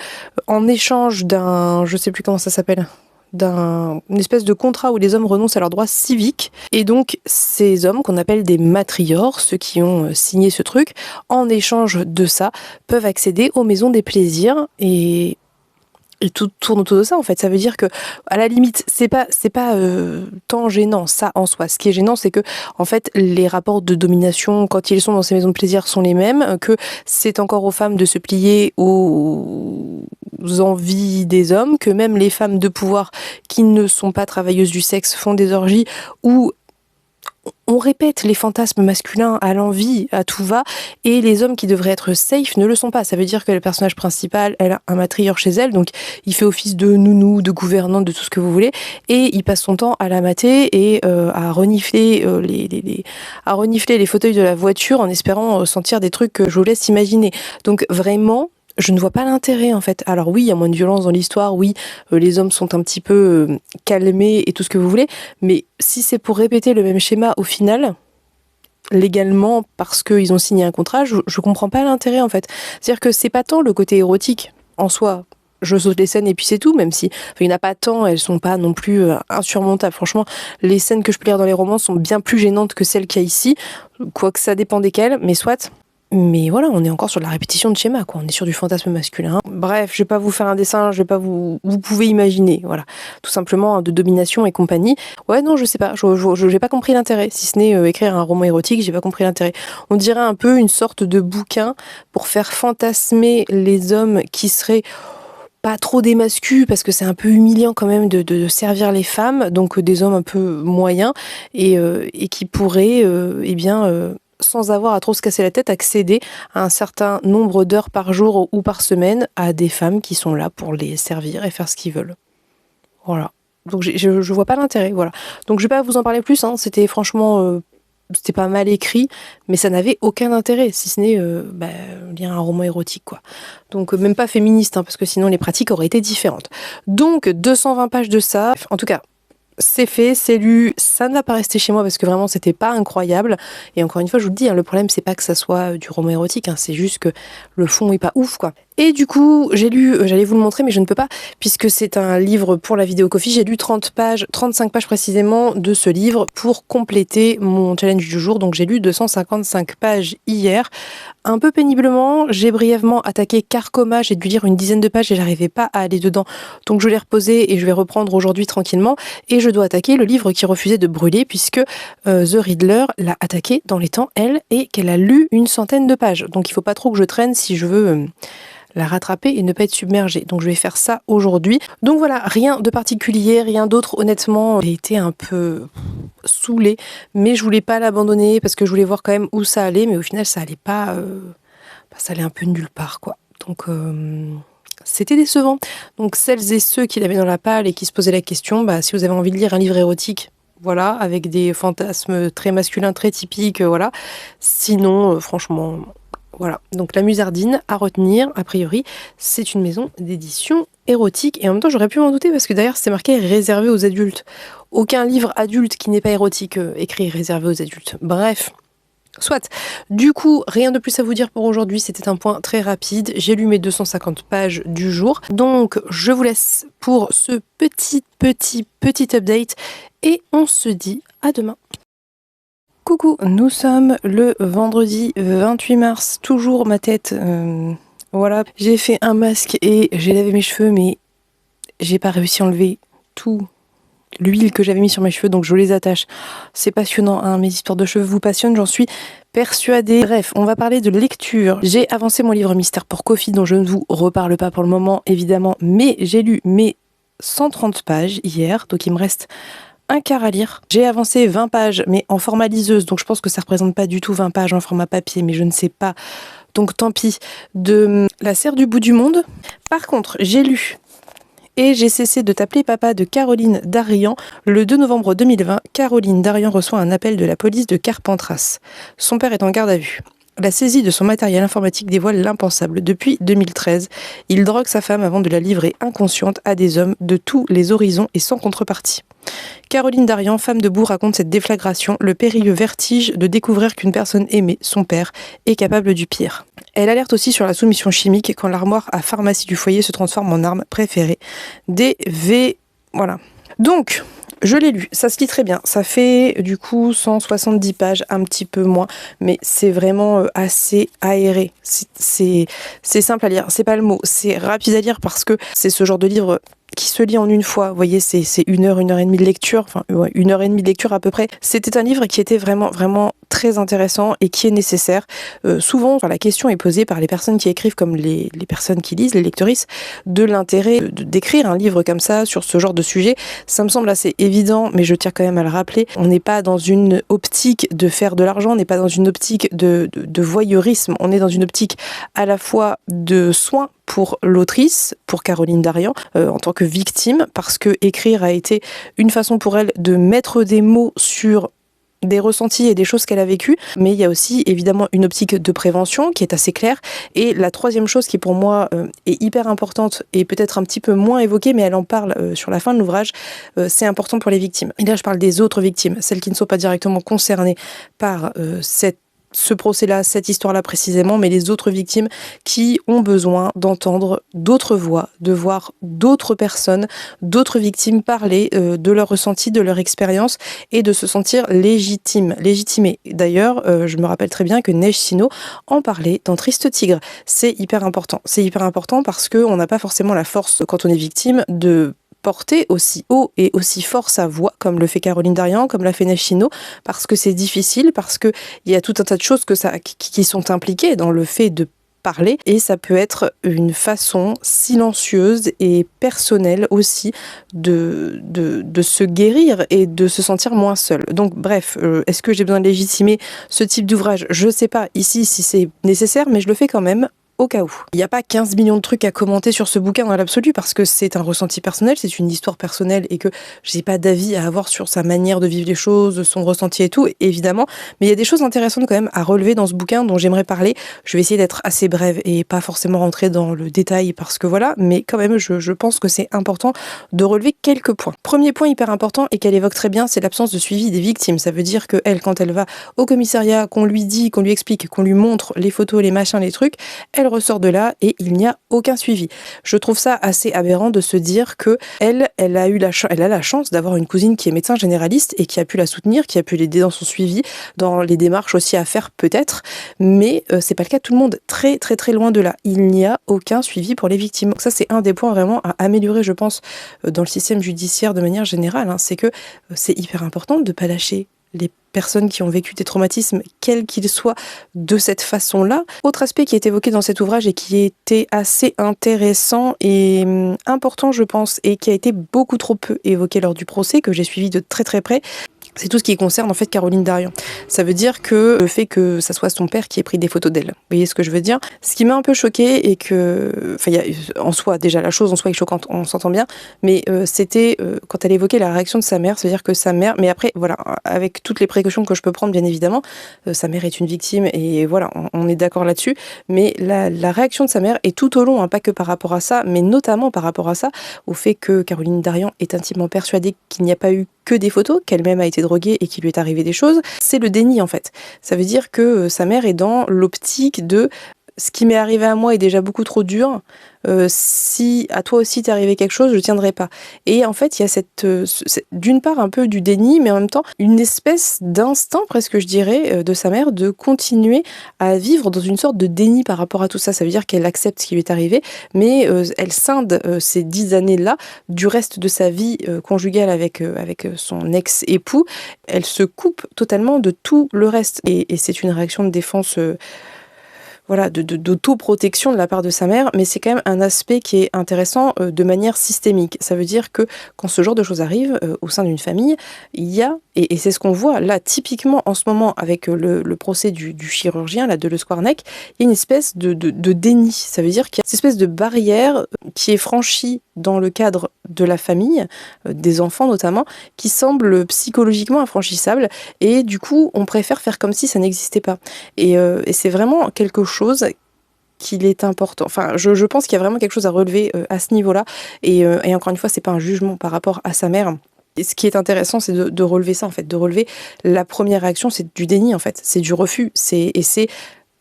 en échange d'un, je sais plus comment ça s'appelle, une espèce de contrat où les hommes renoncent à leurs droits civiques. Et donc, ces hommes, qu'on appelle des matriores, ceux qui ont signé ce truc, en échange de ça, peuvent accéder aux maisons des plaisirs, et tout tourne autour de ça, en fait. Ça veut dire que, à la limite, c'est pas tant gênant, ça, en soi. Ce qui est gênant, c'est que, en fait, les rapports de domination, quand ils sont dans ces maisons de plaisir, sont les mêmes, que c'est encore aux femmes de se plier aux envies des hommes, que même les femmes de pouvoir qui ne sont pas travailleuses du sexe font des orgies où on répète les fantasmes masculins à l'envi, à tout va, et les hommes qui devraient être safe ne le sont pas. Ça veut dire que le personnage principal, elle a un matrieur chez elle, donc il fait office de nounou, de gouvernante, de tout ce que vous voulez, et il passe son temps à la mater et à renifler à renifler les fauteuils de la voiture en espérant sentir des trucs que je vous laisse imaginer. Donc vraiment, je ne vois pas l'intérêt, en fait. Alors oui, il y a moins de violence dans l'histoire, oui, les hommes sont un petit peu calmés et tout ce que vous voulez, mais si c'est pour répéter le même schéma au final, légalement, parce qu'ils ont signé un contrat, je comprends pas l'intérêt, en fait. C'est-à-dire que c'est pas tant le côté érotique en soi. Je saute les scènes et puis c'est tout, même si il n'y en a pas tant, elles sont pas non plus insurmontables. Franchement, les scènes que je peux lire dans les romans sont bien plus gênantes que celles qu'il y a ici, quoique ça dépend desquelles, mais soit... Mais voilà, on est encore sur de la répétition de schéma, quoi. On est sur du fantasme masculin. Bref, je vais pas vous faire un dessin, je vais pas vous pouvez imaginer, voilà. Tout simplement de domination et compagnie. Ouais, non, je sais pas, j'ai pas compris l'intérêt. Si ce n'est écrire un roman érotique, j'ai pas compris l'intérêt. On dirait un peu une sorte de bouquin pour faire fantasmer les hommes qui seraient pas trop des mascus, parce que c'est un peu humiliant quand même de servir les femmes, donc des hommes un peu moyens, et qui pourraient, sans avoir à trop se casser la tête, accéder à un certain nombre d'heures par jour ou par semaine à des femmes qui sont là pour les servir et faire ce qu'ils veulent. Voilà. Donc je vois pas l'intérêt, voilà. Donc je vais pas vous en parler plus, hein. C'était franchement... c'était pas mal écrit, mais ça n'avait aucun intérêt, si ce n'est lire un roman érotique, quoi. Donc même pas féministe, hein, parce que sinon les pratiques auraient été différentes. Donc 220 pages de ça. En tout cas, c'est fait, c'est lu, ça ne va pas rester chez moi parce que vraiment c'était pas incroyable. Et encore une fois, je vous le dis, hein, le problème c'est pas que ça soit du roman érotique, hein, c'est juste que le fond est pas ouf, quoi. Et du coup, j'ai lu, j'allais vous le montrer mais je ne peux pas puisque c'est un livre pour la vidéo coffee, j'ai lu 30 pages, 35 pages précisément de ce livre pour compléter mon challenge du jour. Donc j'ai lu 255 pages hier, un peu péniblement. J'ai brièvement attaqué Carcoma, j'ai dû lire une dizaine de pages et j'arrivais pas à aller dedans. Donc je l'ai reposé et je vais reprendre aujourd'hui tranquillement. Et je dois attaquer le livre qui refusait de brûler puisque The Riddler l'a attaqué dans les temps, elle, et qu'elle a lu une centaine de pages. Donc il faut pas trop que je traîne si je veux... la rattraper et ne pas être submergée. Donc je vais faire ça aujourd'hui. Donc voilà, rien de particulier, rien d'autre. Honnêtement, j'ai été un peu saoulée, mais je voulais pas l'abandonner parce que je voulais voir quand même où ça allait, mais au final ça allait pas, ça allait un peu nulle part, quoi. Donc c'était décevant. Donc celles et ceux qui l'avaient dans la palle et qui se posaient la question, si vous avez envie de lire un livre érotique, voilà, avec des fantasmes très masculins, très typiques, voilà. Sinon, franchement... Voilà, donc La Musardine, à retenir, a priori, c'est une maison d'édition érotique. Et en même temps, j'aurais pu m'en douter parce que d'ailleurs, c'est marqué réservé aux adultes. Aucun livre adulte qui n'est pas érotique écrit réservé aux adultes. Bref, soit. Du coup, rien de plus à vous dire pour aujourd'hui. C'était un point très rapide. J'ai lu mes 250 pages du jour. Donc, je vous laisse pour ce petit update. Et on se dit à demain. Coucou, nous sommes le vendredi 28 mars, toujours ma tête, voilà, j'ai fait un masque et j'ai lavé mes cheveux mais j'ai pas réussi à enlever tout l'huile que j'avais mis sur mes cheveux, donc je les attache. C'est passionnant, hein, mes histoires de cheveux vous passionnent, j'en suis persuadée. Bref, on va parler de lecture. J'ai avancé mon livre mystère pour Kofi, dont je ne vous reparle pas pour le moment, évidemment, mais j'ai lu mes 130 pages hier, donc il me reste un quart à lire. J'ai avancé 20 pages, mais en format liseuse, donc je pense que ça représente pas du tout 20 pages en format papier, mais je ne sais pas, donc tant pis, de La Serre du bout du monde. Par contre, j'ai lu Et j'ai cessé de t'appeler papa de Caroline Darian. Le 2 novembre 2020, Caroline Darian reçoit un appel de la police de Carpentras. Son père est en garde à vue. La saisie de son matériel informatique dévoile l'impensable. Depuis 2013, il drogue sa femme avant de la livrer inconsciente à des hommes de tous les horizons et sans contrepartie. Caroline Darian, femme de Bourg, raconte cette déflagration, le périlleux vertige de découvrir qu'une personne aimée, son père, est capable du pire. Elle alerte aussi sur la soumission chimique quand l'armoire à pharmacie du foyer se transforme en arme préférée des Voilà. Donc, je l'ai lu, ça se lit très bien. Ça fait du coup 170 pages, un petit peu moins, mais c'est vraiment assez aéré. C'est simple à lire, c'est pas le mot, c'est rapide à lire parce que c'est ce genre de livre qui se lit en une fois. Vous voyez, c'est 1 heure et demie de lecture, enfin 1 heure et demie de lecture à peu près. C'était un livre qui était vraiment très intéressant et qui est nécessaire. Souvent, la question est posée par les personnes qui écrivent comme les personnes qui lisent, les lectrices, de l'intérêt d'écrire un livre comme ça sur ce genre de sujet. Ça me semble assez évident, mais je tiens quand même à le rappeler. On n'est pas dans une optique de faire de l'argent, on n'est pas dans une optique de voyeurisme, on est dans une optique à la fois de soin pour l'autrice, pour Caroline Darian, en tant que victime, parce que écrire a été une façon pour elle de mettre des mots sur des ressentis et des choses qu'elle a vécues, mais il y a aussi évidemment une optique de prévention qui est assez claire. Et la troisième chose qui pour moi est hyper importante et peut-être un petit peu moins évoquée, mais elle en parle sur la fin de l'ouvrage, c'est important pour les victimes. Et là je parle des autres victimes, celles qui ne sont pas directement concernées par ce procès-là, cette histoire-là précisément, mais les autres victimes qui ont besoin d'entendre d'autres voix, de voir d'autres personnes, d'autres victimes parler de leurs ressentis, de leur expérience et de se sentir légitimées. D'ailleurs, je me rappelle très bien que Neige Sino en parlait dans Triste Tigre. C'est hyper important. C'est hyper important parce qu'on n'a pas forcément la force, quand on est victime, de porter aussi haut et aussi fort sa voix, comme le fait Caroline Darian, comme l'a fait Neige Sino, parce que c'est difficile, parce qu'il y a tout un tas de choses qui sont impliquées dans le fait de parler, et ça peut être une façon silencieuse et personnelle aussi de se guérir et de se sentir moins seul. Donc bref, est-ce que j'ai besoin de légitimer ce type d'ouvrage? Je sais pas ici si c'est nécessaire, mais je le fais quand même. Au cas où. Il n'y a pas 15 millions de trucs à commenter sur ce bouquin dans l'absolu parce que c'est un ressenti personnel, c'est une histoire personnelle et que je n'ai pas d'avis à avoir sur sa manière de vivre les choses, son ressenti et tout, évidemment. Mais il y a des choses intéressantes quand même à relever dans ce bouquin dont j'aimerais parler. Je vais essayer d'être assez brève et pas forcément rentrer dans le détail parce que voilà, mais quand même je pense que c'est important de relever quelques points. Premier point hyper important et qu'elle évoque très bien, c'est l'absence de suivi des victimes. Ça veut dire qu'elle, quand elle va au commissariat, qu'on lui dit, qu'on lui explique, qu'on lui montre les photos, les machins, les trucs, elle ressort de là et il n'y a aucun suivi. Je trouve ça assez aberrant de se dire que elle a la chance d'avoir une cousine qui est médecin généraliste et qui a pu la soutenir, qui a pu l'aider dans son suivi, dans les démarches aussi à faire peut-être, mais c'est pas le cas de tout le monde. Très très très loin de là. Il n'y a aucun suivi pour les victimes. Donc ça c'est un des points vraiment à améliorer, je pense, dans le système judiciaire de manière générale. C'est que c'est hyper important de ne pas lâcher les personnes qui ont vécu des traumatismes, quels qu'ils soient, de cette façon-là. Autre aspect qui est évoqué dans cet ouvrage et qui était assez intéressant et important, je pense, et qui a été beaucoup trop peu évoqué lors du procès, que j'ai suivi de très très près, c'est tout ce qui concerne en fait Caroline Darian. Ça veut dire que le fait que ça soit son père qui ait pris des photos d'elle. Vous voyez ce que je veux dire? Ce qui m'a un peu choquée et que, en soi, déjà la chose en soi est choquante, on s'entend bien, mais c'était quand elle évoquait la réaction de sa mère, c'est-à-dire que sa mère, mais après voilà, avec toutes les précautions que je peux prendre bien évidemment, sa mère est une victime et voilà, on est d'accord là-dessus, mais la réaction de sa mère est tout au long, pas que par rapport à ça, mais notamment par rapport à ça, au fait que Caroline Darian est intimement persuadée qu'il n'y a pas eu que des photos, qu'elle-même a été droguée et qu'il lui est arrivé des choses, c'est le déni en fait. Ça veut dire que sa mère est dans l'optique de ce qui m'est arrivé à moi est déjà beaucoup trop dur. Si à toi aussi t'est arrivé quelque chose, je tiendrai pas. Et en fait, il y a d'une part un peu du déni, mais en même temps une espèce d'instinct, presque je dirais, de sa mère, de continuer à vivre dans une sorte de déni par rapport à tout ça. Ça veut dire qu'elle accepte ce qui lui est arrivé, mais elle scinde ces 10 années-là du reste de sa vie conjugale avec son ex-époux. Elle se coupe totalement de tout le reste. Et c'est une réaction de défense voilà, d'autoprotection de la part de sa mère, mais c'est quand même un aspect qui est intéressant de manière systémique. Ça veut dire que quand ce genre de choses arrive au sein d'une famille, il y a, et c'est ce qu'on voit là typiquement en ce moment avec le procès du chirurgien, là, de Le Squarneck, il y a une espèce de déni. Ça veut dire qu'il y a cette espèce de barrière qui est franchie dans le cadre de la famille, des enfants notamment, qui semble psychologiquement infranchissable, et du coup on préfère faire comme si ça n'existait pas. Et c'est vraiment quelque chose qu'il est important. Enfin, je pense qu'il y a vraiment quelque chose à relever à ce niveau-là. Et encore une fois, c'est pas un jugement par rapport à sa mère. Et ce qui est intéressant, c'est de relever ça, en fait, de relever la première réaction, c'est du déni, en fait, c'est du refus. Et c'est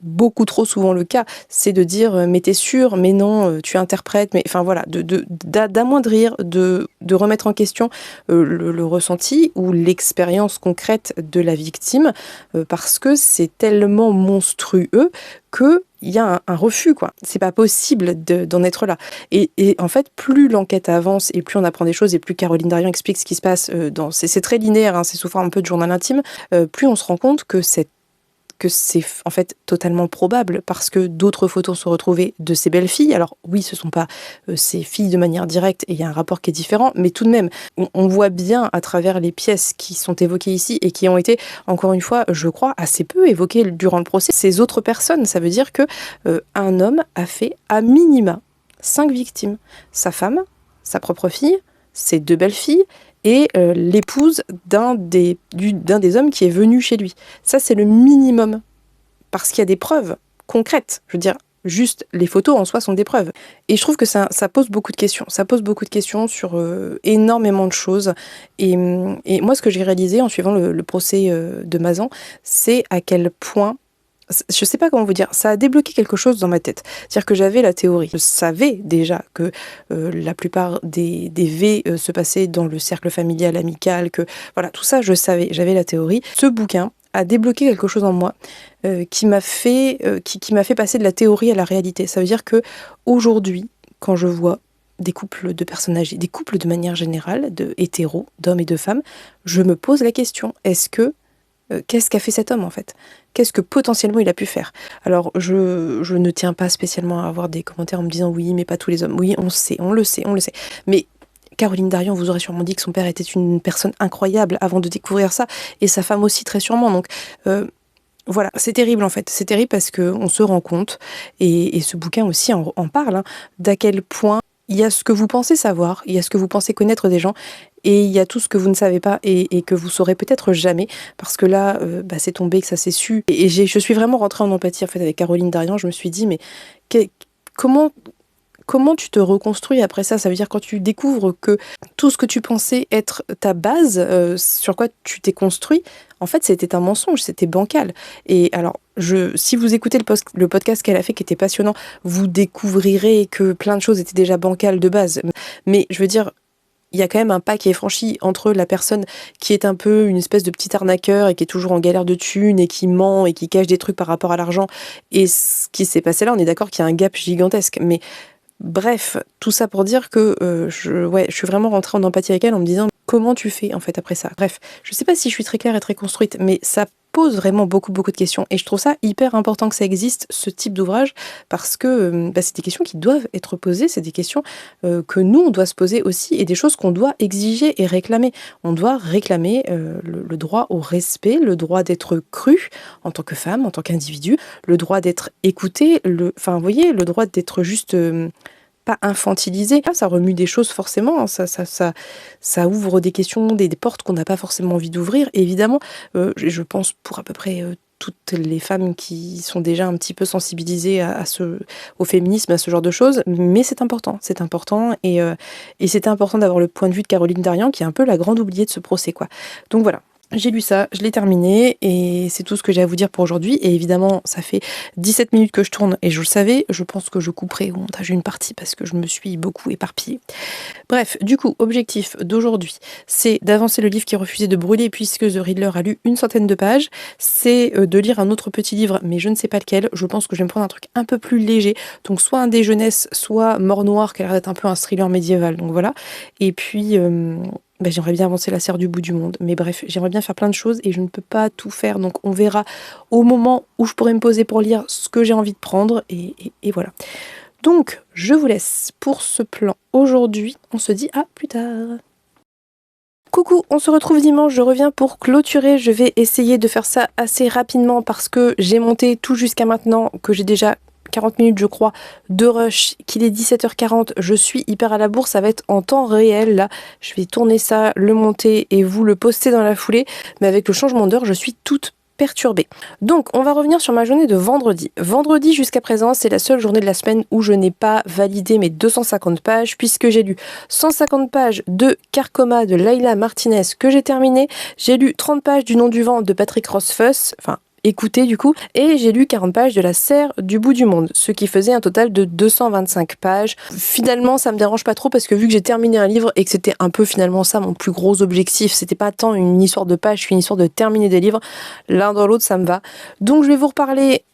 beaucoup trop souvent le cas, c'est de dire mais t'es sûr, mais non, tu interprètes, mais enfin voilà, d'amoindrir, de remettre en question le ressenti ou l'expérience concrète de la victime, parce que c'est tellement monstrueux que il y a un refus, quoi. C'est pas possible d'en être là. Et en fait, plus l'enquête avance et plus on apprend des choses et plus Caroline Darian explique ce qui se passe c'est très linéaire, hein, c'est sous forme un peu de journal intime, plus on se rend compte que c'est en fait totalement probable parce que d'autres photos sont retrouvées de ces belles filles. Alors oui, ce ne sont pas ces filles de manière directe et il y a un rapport qui est différent, mais tout de même, on voit bien à travers les pièces qui sont évoquées ici et qui ont été, encore une fois, je crois, assez peu évoquées durant le procès, ces autres personnes. Ça veut dire que un homme a fait à minima 5 victimes. Sa femme, sa propre fille, ses 2 belles filles et l'épouse d'un des hommes qui est venu chez lui. Ça, c'est le minimum. Parce qu'il y a des preuves concrètes. Je veux dire, juste les photos en soi sont des preuves. Et je trouve que ça pose beaucoup de questions. Ça pose beaucoup de questions sur énormément de choses. Et moi, ce que j'ai réalisé en suivant le procès de Mazan, c'est à quel point, je sais pas comment vous dire, ça a débloqué quelque chose dans ma tête. C'est-à-dire que j'avais la théorie. Je savais déjà que la plupart des V se passaient dans le cercle familial, amical, que voilà, tout ça je savais, j'avais la théorie. Ce bouquin a débloqué quelque chose en moi qui m'a fait passer de la théorie à la réalité. Ça veut dire que aujourd'hui, quand je vois des couples de personnes âgées, des couples de manière générale, de hétéros, d'hommes et de femmes, je me pose la question, qu'est-ce qu'a fait cet homme en fait? Qu'est-ce que potentiellement il a pu faire? Alors je ne tiens pas spécialement à avoir des commentaires en me disant oui mais pas tous les hommes. Oui on sait, on le sait. Mais Caroline Darian vous aurait sûrement dit que son père était une personne incroyable avant de découvrir ça et sa femme aussi très sûrement. Donc voilà, c'est terrible en fait. C'est terrible parce qu'on se rend compte et ce bouquin aussi en parle d'à quel point il y a ce que vous pensez savoir, il y a ce que vous pensez connaître des gens et il y a tout ce que vous ne savez pas et que vous saurez peut-être jamais parce que là, c'est tombé, que ça s'est su. Et je suis vraiment rentrée en empathie en fait avec Caroline Darian. Je me suis dit mais comment tu te reconstruis après ça? Ça veut dire quand tu découvres que tout ce que tu pensais être ta base, sur quoi tu t'es construit, en fait c'était un mensonge, c'était bancal. Et alors, si vous écoutez le podcast qu'elle a fait qui était passionnant, vous découvrirez que plein de choses étaient déjà bancales de base. Mais je veux dire, il y a quand même un pas qui est franchi entre la personne qui est un peu une espèce de petit arnaqueur et qui est toujours en galère de thunes et qui ment et qui cache des trucs par rapport à l'argent et ce qui s'est passé là, on est d'accord qu'il y a un gap gigantesque. Mais bref, tout ça pour dire que je suis vraiment rentrée en empathie avec elle en me disant comment tu fais en fait après ça. Bref, je sais pas si je suis très claire et très construite, mais ça pose vraiment beaucoup de questions et je trouve ça hyper important que ça existe ce type d'ouvrage parce que c'est des questions qui doivent être posées, c'est des questions que nous on doit se poser aussi et des choses qu'on doit exiger et réclamer. On doit réclamer le droit au respect, le droit d'être cru en tant que femme, en tant qu'individu, le droit d'être écouté, vous voyez, le droit d'être juste pas infantilisé. Ça remue des choses forcément, ça ouvre des questions, des portes qu'on n'a pas forcément envie d'ouvrir. Et évidemment, je pense pour à peu près toutes les femmes qui sont déjà un petit peu sensibilisées au féminisme, à ce genre de choses, mais c'est important et c'était important d'avoir le point de vue de Caroline Darian qui est un peu la grande oubliée de ce procès, quoi. Donc voilà. J'ai lu ça, je l'ai terminé et c'est tout ce que j'ai à vous dire pour aujourd'hui. Et évidemment, ça fait 17 minutes que je tourne et je le savais. Je pense que je couperai au montage une partie parce que je me suis beaucoup éparpillée. Bref, du coup, objectif d'aujourd'hui, c'est d'avancer le livre qui refusait de brûler puisque The Riddler a lu une centaine de pages. C'est de lire un autre petit livre, mais je ne sais pas lequel. Je pense que je vais me prendre un truc un peu plus léger. Donc soit un des jeunesses, soit Mort Noir, qui a l'air d'être un peu un thriller médiéval. Donc voilà. Et puis... j'aimerais bien avancer la serre du bout du monde. Mais bref, j'aimerais bien faire plein de choses et je ne peux pas tout faire. Donc on verra au moment où je pourrai me poser pour lire ce que j'ai envie de prendre. Et voilà. Donc, je vous laisse pour ce plan aujourd'hui. On se dit à plus tard. Coucou, on se retrouve dimanche, je reviens pour clôturer. Je vais essayer de faire ça assez rapidement parce que j'ai monté tout jusqu'à maintenant, que j'ai déjà 40 minutes je crois de rush, qu'il est 17h40, je suis hyper à la bourre, ça va être en temps réel là, je vais tourner ça, le monter et vous le poster dans la foulée, mais avec le changement d'heure je suis toute perturbée. Donc on va revenir sur ma journée de vendredi. Vendredi jusqu'à présent c'est la seule journée de la semaine où je n'ai pas validé mes 250 pages puisque j'ai lu 150 pages de Carcoma de Laila Martinez que j'ai terminé, j'ai lu 30 pages du Nom du vent de Patrick Rothfuss, écouté du coup, et j'ai lu 40 pages de La serre du bout du monde, ce qui faisait un total de 225 pages. Finalement, ça me dérange pas trop parce que vu que j'ai terminé un livre et que c'était un peu finalement ça mon plus gros objectif, c'était pas tant une histoire de pages qu'une histoire de terminer des livres, l'un dans l'autre ça me va. Donc je vais vous reparler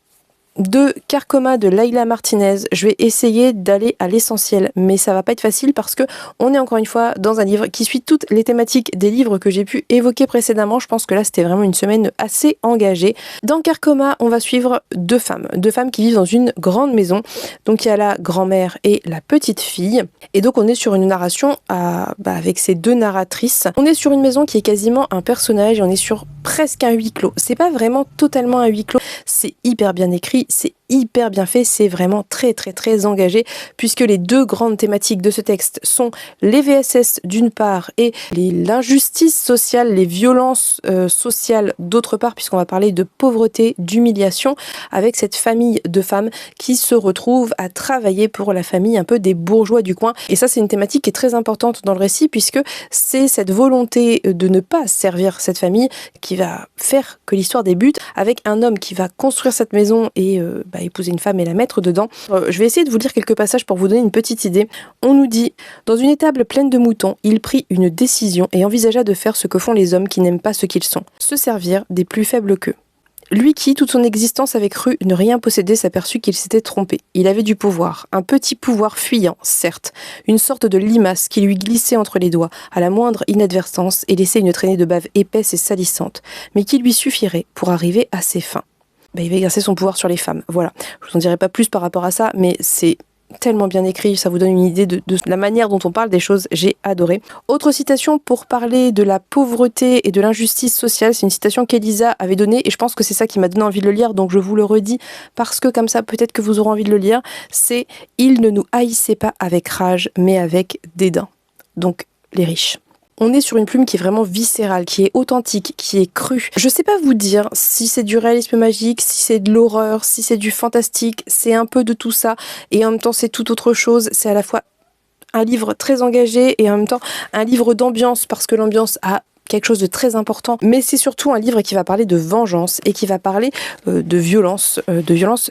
de Carcoma de Laila Martinez. Je vais essayer d'aller à l'essentiel, mais ça va pas être facile parce que on est encore une fois dans un livre qui suit toutes les thématiques des livres que j'ai pu évoquer précédemment. Je pense que là c'était vraiment une semaine assez engagée. Dans Carcoma, on va suivre deux femmes qui vivent dans une grande maison. Donc il y a la grand-mère et la petite fille. Et donc on est sur une narration avec ces deux narratrices. On est sur une maison qui est quasiment un personnage et on est sur presque un huis clos. C'est pas vraiment totalement un huis clos, c'est hyper bien écrit, c'est hyper bien fait, c'est vraiment très très très engagé puisque les deux grandes thématiques de ce texte sont les VSS d'une part et l'injustice sociale, les violences sociales d'autre part, puisqu'on va parler de pauvreté, d'humiliation avec cette famille de femmes qui se retrouvent à travailler pour la famille un peu des bourgeois du coin. Et ça c'est une thématique qui est très importante dans le récit puisque c'est cette volonté de ne pas servir cette famille qui va faire que l'histoire débute avec un homme qui va construire cette maison et épouser une femme et la mettre dedans. Je vais essayer de vous lire quelques passages pour vous donner une petite idée. On nous dit « Dans une étable pleine de moutons, il prit une décision et envisagea de faire ce que font les hommes qui n'aiment pas ce qu'ils sont, se servir des plus faibles qu'eux. Lui qui, toute son existence, avait cru ne rien posséder, s'aperçut qu'il s'était trompé. Il avait du pouvoir, un petit pouvoir fuyant, certes, une sorte de limace qui lui glissait entre les doigts à la moindre inadvertance et laissait une traînée de bave épaisse et salissante, mais qui lui suffirait pour arriver à ses fins. » Il va exercer son pouvoir sur les femmes. Voilà. Je vous en dirai pas plus par rapport à ça, mais c'est tellement bien écrit, ça vous donne une idée de la manière dont on parle des choses, j'ai adoré. Autre citation pour parler de la pauvreté et de l'injustice sociale, c'est une citation qu'Elisa avait donnée et je pense que c'est ça qui m'a donné envie de le lire, donc je vous le redis parce que comme ça peut-être que vous aurez envie de le lire, c'est « Il ne nous haïssait pas avec rage, mais avec dédain ». Donc les riches. On est sur une plume qui est vraiment viscérale, qui est authentique, qui est crue. Je sais pas vous dire si c'est du réalisme magique, si c'est de l'horreur, si c'est du fantastique, c'est un peu de tout ça et en même temps c'est tout autre chose, c'est à la fois un livre très engagé et en même temps un livre d'ambiance parce que l'ambiance a quelque chose de très important, mais c'est surtout un livre qui va parler de vengeance et qui va parler de violence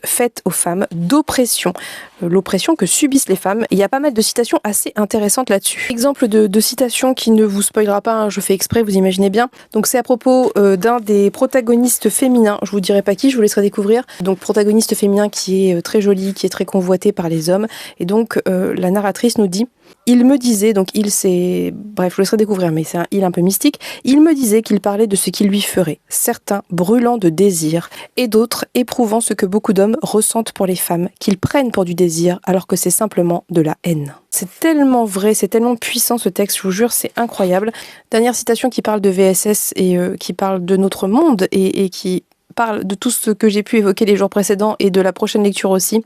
faite aux femmes, d'oppression, l'oppression que subissent les femmes. Il y a pas mal de citations assez intéressantes là-dessus. Exemple de citation qui ne vous spoilera pas, hein, je fais exprès, vous imaginez bien. Donc c'est à propos d'un des protagonistes féminins, je vous dirai pas qui, je vous laisserai découvrir. Donc protagoniste féminin qui est très joli, qui est très convoité par les hommes. Et donc la narratrice nous dit: il me disait, donc il c'est... Bref, je vous laisserai découvrir, mais c'est un il un peu mystique. Il me disait qu'il parlait de ce qu'il lui ferait, certains brûlant de désir, et d'autres éprouvant ce que beaucoup d'hommes ressentent pour les femmes, qu'ils prennent pour du désir, alors que c'est simplement de la haine. C'est tellement vrai, c'est tellement puissant ce texte, je vous jure, c'est incroyable. Dernière citation qui parle de VSS et qui parle de notre monde et qui parle de tout ce que j'ai pu évoquer les jours précédents et de la prochaine lecture aussi.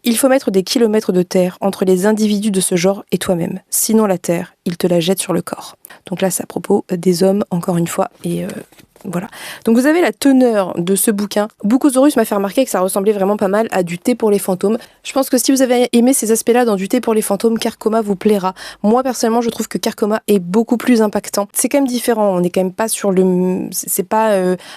Il faut mettre des kilomètres de terre entre les individus de ce genre et toi-même. Sinon la terre, il te la jette sur le corps. Donc là, c'est à propos des hommes, encore une fois. Et Voilà. Donc vous avez la teneur de ce bouquin. Bucosaurus m'a fait remarquer que ça ressemblait vraiment pas mal à du thé pour les fantômes. Je pense que si vous avez aimé ces aspects-là dans du thé pour les fantômes, Carcoma vous plaira. Moi personnellement, je trouve que Carcoma est beaucoup plus impactant. C'est quand même différent. On n'est quand même pas sur le, c'est pas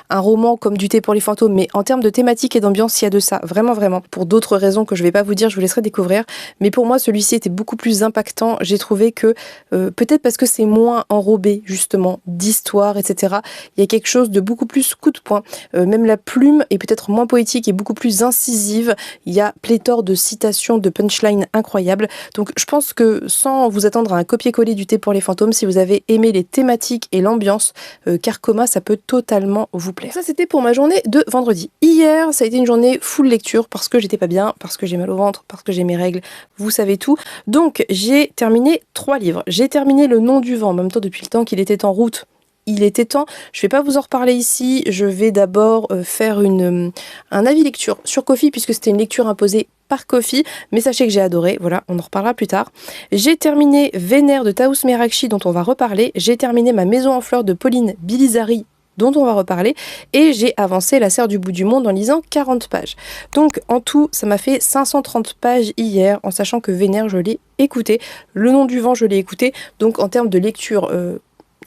un roman comme du thé pour les fantômes, mais en termes de thématique et d'ambiance, il y a de ça. Vraiment, vraiment. Pour d'autres raisons que je vais pas vous dire, je vous laisserai découvrir. Mais pour moi, celui-ci était beaucoup plus impactant. J'ai trouvé que peut-être parce que c'est moins enrobé justement d'histoire, etc. Il y a quelque chose de beaucoup plus coup de poing. Même la plume est peut-être moins poétique et beaucoup plus incisive. Il y a pléthore de citations, de punchlines incroyables. Donc je pense que sans vous attendre à un copier-coller du thé pour les fantômes, si vous avez aimé les thématiques et l'ambiance, Carcoma, ça peut totalement vous plaire. Ça, c'était pour ma journée de vendredi. Hier, ça a été une journée full lecture parce que j'étais pas bien, parce que j'ai mal au ventre, parce que j'ai mes règles, vous savez tout. Donc j'ai terminé 3 livres. J'ai terminé Le Nom du Vent, en même temps depuis le temps qu'il était en route. Il était temps. Je vais pas vous en reparler ici. Je vais d'abord faire un avis lecture sur Ko-fi puisque c'était une lecture imposée par Ko-fi. Mais sachez que j'ai adoré. Voilà, on en reparlera plus tard. J'ai terminé Vénère de Taous Merakchi dont on va reparler. J'ai terminé Ma Maison en fleurs de Pauline Bilizari dont on va reparler. Et j'ai avancé La Serre du bout du monde en lisant 40 pages. Donc en tout, ça m'a fait 530 pages hier en sachant que Vénère, je l'ai écouté. Le Nom du Vent, je l'ai écouté. Donc en termes de lecture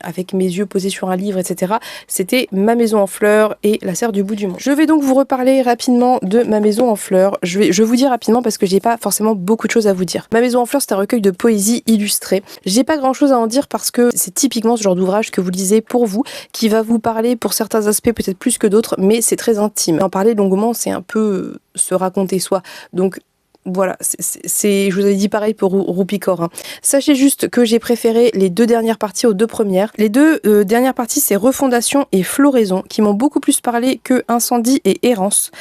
avec mes yeux posés sur un livre, etc. C'était Ma Maison en fleurs et La Serre du bout du monde. Je vais donc vous reparler rapidement de Ma Maison en fleurs. Je vais vous dire rapidement parce que j'ai pas forcément beaucoup de choses à vous dire. Ma Maison en fleurs, c'est un recueil de poésie illustrée. J'ai pas grand chose à en dire parce que c'est typiquement ce genre d'ouvrage que vous lisez pour vous, qui va vous parler pour certains aspects peut-être plus que d'autres, mais c'est très intime. En parler longuement, c'est un peu se raconter soi. Donc voilà, je vous avais dit pareil pour Roupicor. Sachez juste que j'ai préféré les 2 dernières parties aux 2 premières. Les 2 dernières parties, c'est Refondation et Floraison, qui m'ont beaucoup plus parlé que Incendie et Errance.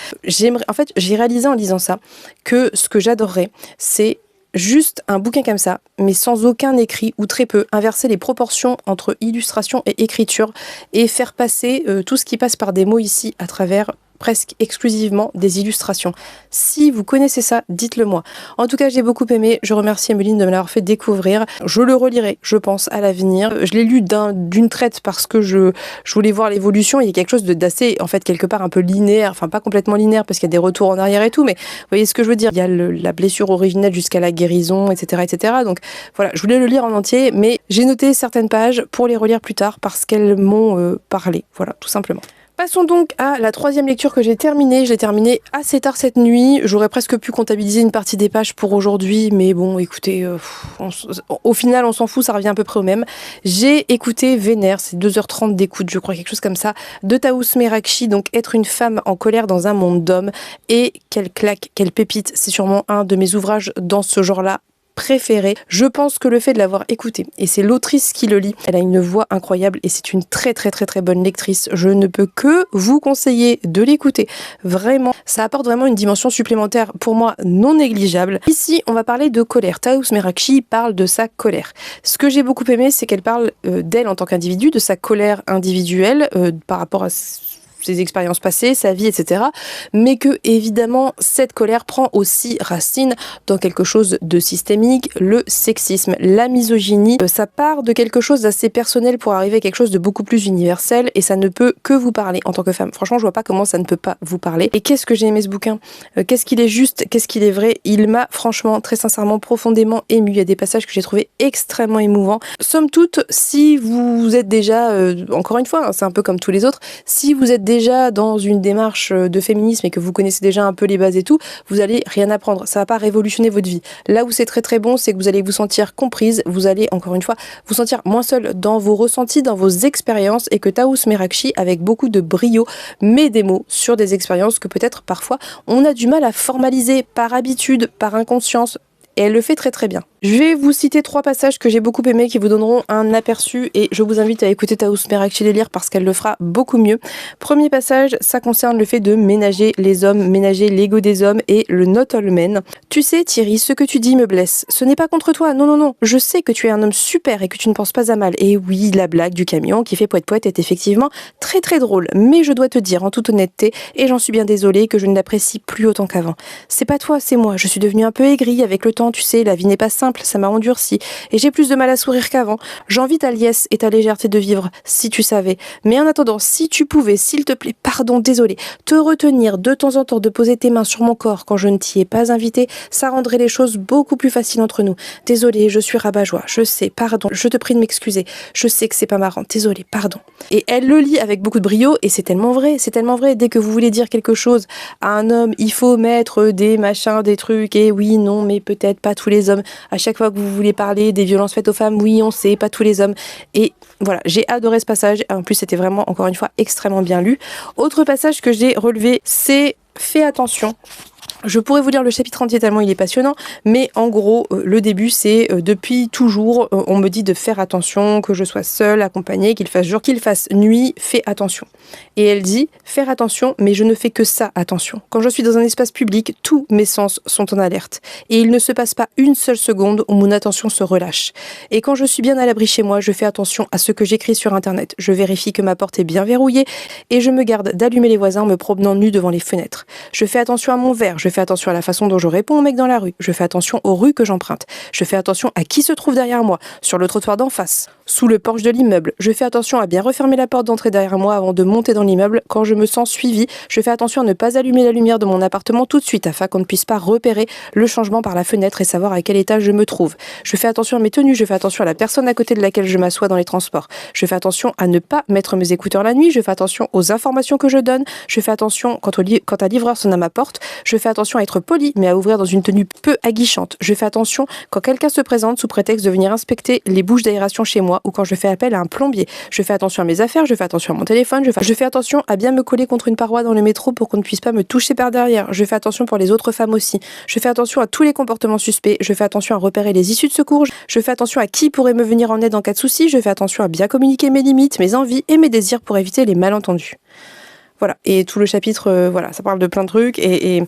En fait, j'ai réalisé en lisant ça que ce que j'adorerais, c'est juste un bouquin comme ça, mais sans aucun écrit ou très peu, inverser les proportions entre illustration et écriture et faire passer tout ce qui passe par des mots ici à travers presque exclusivement des illustrations. Si vous connaissez ça, dites-le moi. En tout cas, j'ai beaucoup aimé. Je remercie Emeline de me l'avoir fait découvrir. Je le relirai, je pense, à l'avenir. Je l'ai lu d'une traite parce que je voulais voir l'évolution. Il y a quelque chose d'assez, en fait, quelque part un peu linéaire. Enfin, pas complètement linéaire parce qu'il y a des retours en arrière et tout, mais vous voyez ce que je veux dire. Il y a la blessure originelle jusqu'à la guérison, etc., etc. Donc voilà, je voulais le lire en entier, mais j'ai noté certaines pages pour les relire plus tard parce qu'elles m'ont parlé. Voilà, tout simplement. Passons donc à la 3e lecture que j'ai terminée. Je l'ai terminée assez tard cette nuit. J'aurais presque pu comptabiliser une partie des pages pour aujourd'hui, mais bon, écoutez, au final, on s'en fout, ça revient à peu près au même. J'ai écouté Vénère, c'est 2h30 d'écoute, je crois, quelque chose comme ça, de Taous Merakchi, donc Être une femme en colère dans un monde d'hommes. Et quelle claque, quelle pépite, c'est sûrement un de mes ouvrages dans ce genre-là préféré. Je pense que le fait de l'avoir écouté, et c'est l'autrice qui le lit, elle a une voix incroyable et c'est une très très très très bonne lectrice. Je ne peux que vous conseiller de l'écouter. Vraiment, ça apporte vraiment une dimension supplémentaire pour moi non négligeable. Ici, on va parler de colère. Taous Merakchi parle de sa colère. Ce que j'ai beaucoup aimé, c'est qu'elle parle d'elle en tant qu'individu, de sa colère individuelle par rapport à ses expériences passées, sa vie, etc. Mais que, évidemment, cette colère prend aussi racine dans quelque chose de systémique, le sexisme, la misogynie. Ça part de quelque chose d'assez personnel pour arriver à quelque chose de beaucoup plus universel et ça ne peut que vous parler en tant que femme. Franchement, je vois pas comment ça ne peut pas vous parler. Et qu'est-ce que j'ai aimé ce bouquin, qu'est-ce qu'il est juste, qu'est-ce qu'il est vrai. Il m'a franchement, très sincèrement, profondément ému. Il y a des passages que j'ai trouvé extrêmement émouvants. Somme toute, si vous êtes déjà, encore une fois, c'est un peu comme tous les autres, si vous êtes déjà dans une démarche de féminisme et que vous connaissez déjà un peu les bases et tout, vous allez rien apprendre. Ça va pas révolutionner votre vie. Là où c'est très très bon, c'est que vous allez vous sentir comprise, vous allez encore une fois vous sentir moins seul dans vos ressentis, dans vos expériences et que Taous Merakchi, avec beaucoup de brio, met des mots sur des expériences que peut-être parfois on a du mal à formaliser par habitude, par inconscience. Et elle le fait très très bien. Je vais vous citer 3 passages que j'ai beaucoup aimés qui vous donneront un aperçu et je vous invite à écouter Taous Merakchi les lire parce qu'elle le fera beaucoup mieux. Premier passage, ça concerne le fait de ménager les hommes, ménager l'ego des hommes et le not all men. Tu sais Thierry, ce que tu dis me blesse. Ce n'est pas contre toi, non non non. Je sais que tu es un homme super et que tu ne penses pas à mal. Et oui, la blague du camion qui fait poète poète est effectivement très très drôle. Mais je dois te dire en toute honnêteté, et j'en suis bien désolée, que je ne l'apprécie plus autant qu'avant. C'est pas toi, c'est moi. Je suis devenue un peu aigrie avec le temps temps, tu sais, la vie n'est pas simple, ça m'a endurci, et j'ai plus de mal à sourire qu'avant. J'envie ta liesse et ta légèreté de vivre, si tu savais. Mais en attendant, si tu pouvais, s'il te plaît, pardon, désolé, te retenir de temps en temps de poser tes mains sur mon corps quand je ne t'y ai pas invité, ça rendrait les choses beaucoup plus faciles entre nous. Désolé, je suis rabat-joie, je sais, pardon, je te prie de m'excuser, je sais que c'est pas marrant, désolé, pardon. Et elle le lit avec beaucoup de brio, et c'est tellement vrai, dès que vous voulez dire quelque chose à un homme, il faut mettre des machins, des trucs, et oui, non, mais peut-être pas tous les hommes. À chaque fois que vous voulez parler des violences faites aux femmes, oui, on sait, pas tous les hommes. Et voilà, j'ai adoré ce passage, en plus c'était vraiment, encore une fois, extrêmement bien lu. Autre passage que j'ai relevé, c'est « Fais attention ». Je pourrais vous lire le chapitre entier tellement il est passionnant, mais en gros, le début, c'est depuis toujours, on me dit de faire attention, que je sois seule, accompagnée, qu'il fasse jour, qu'il fasse nuit, fais attention. Et elle dit, faire attention, mais je ne fais que ça, attention. Quand je suis dans un espace public, tous mes sens sont en alerte. Et il ne se passe pas une seule seconde où mon attention se relâche. Et quand je suis bien à l'abri chez moi, je fais attention à ce que j'écris sur Internet. Je vérifie que ma porte est bien verrouillée et je me garde d'allumer les voisins en me promenant nu devant les fenêtres. Je fais attention à mon verre, je fais attention à la façon dont je réponds aux mecs dans la rue, je fais attention aux rues que j'emprunte, je fais attention à qui se trouve derrière moi, sur le trottoir d'en face, sous le porche de l'immeuble, je fais attention à bien refermer la porte d'entrée derrière moi avant de monter dans l'immeuble. Quand je me sens suivie, je fais attention à ne pas allumer la lumière de mon appartement tout de suite afin qu'on ne puisse pas repérer le changement par la fenêtre et savoir à quel étage je me trouve. Je fais attention à mes tenues, je fais attention à la personne à côté de laquelle je m'assois dans les transports. Je fais attention à ne pas mettre mes écouteurs la nuit, je fais attention aux informations que je donne, je fais attention quand un livreur sonne à ma porte, je fais attention à être poli mais à ouvrir dans une tenue peu aguichante. Je fais attention quand quelqu'un se présente sous prétexte de venir inspecter les bouches d'aération chez moi ou quand je fais appel à un plombier. Je fais attention à mes affaires, je fais attention à mon téléphone, je fais attention à bien me coller contre une paroi dans le métro pour qu'on ne puisse pas me toucher par derrière. Je fais attention pour les autres femmes aussi. Je fais attention à tous les comportements suspects. Je fais attention à repérer les issues de secours. Je fais attention à qui pourrait me venir en aide en cas de souci. Je fais attention à bien communiquer mes limites, mes envies et mes désirs pour éviter les malentendus. Voilà. Et tout le chapitre, voilà, ça parle de plein de trucs et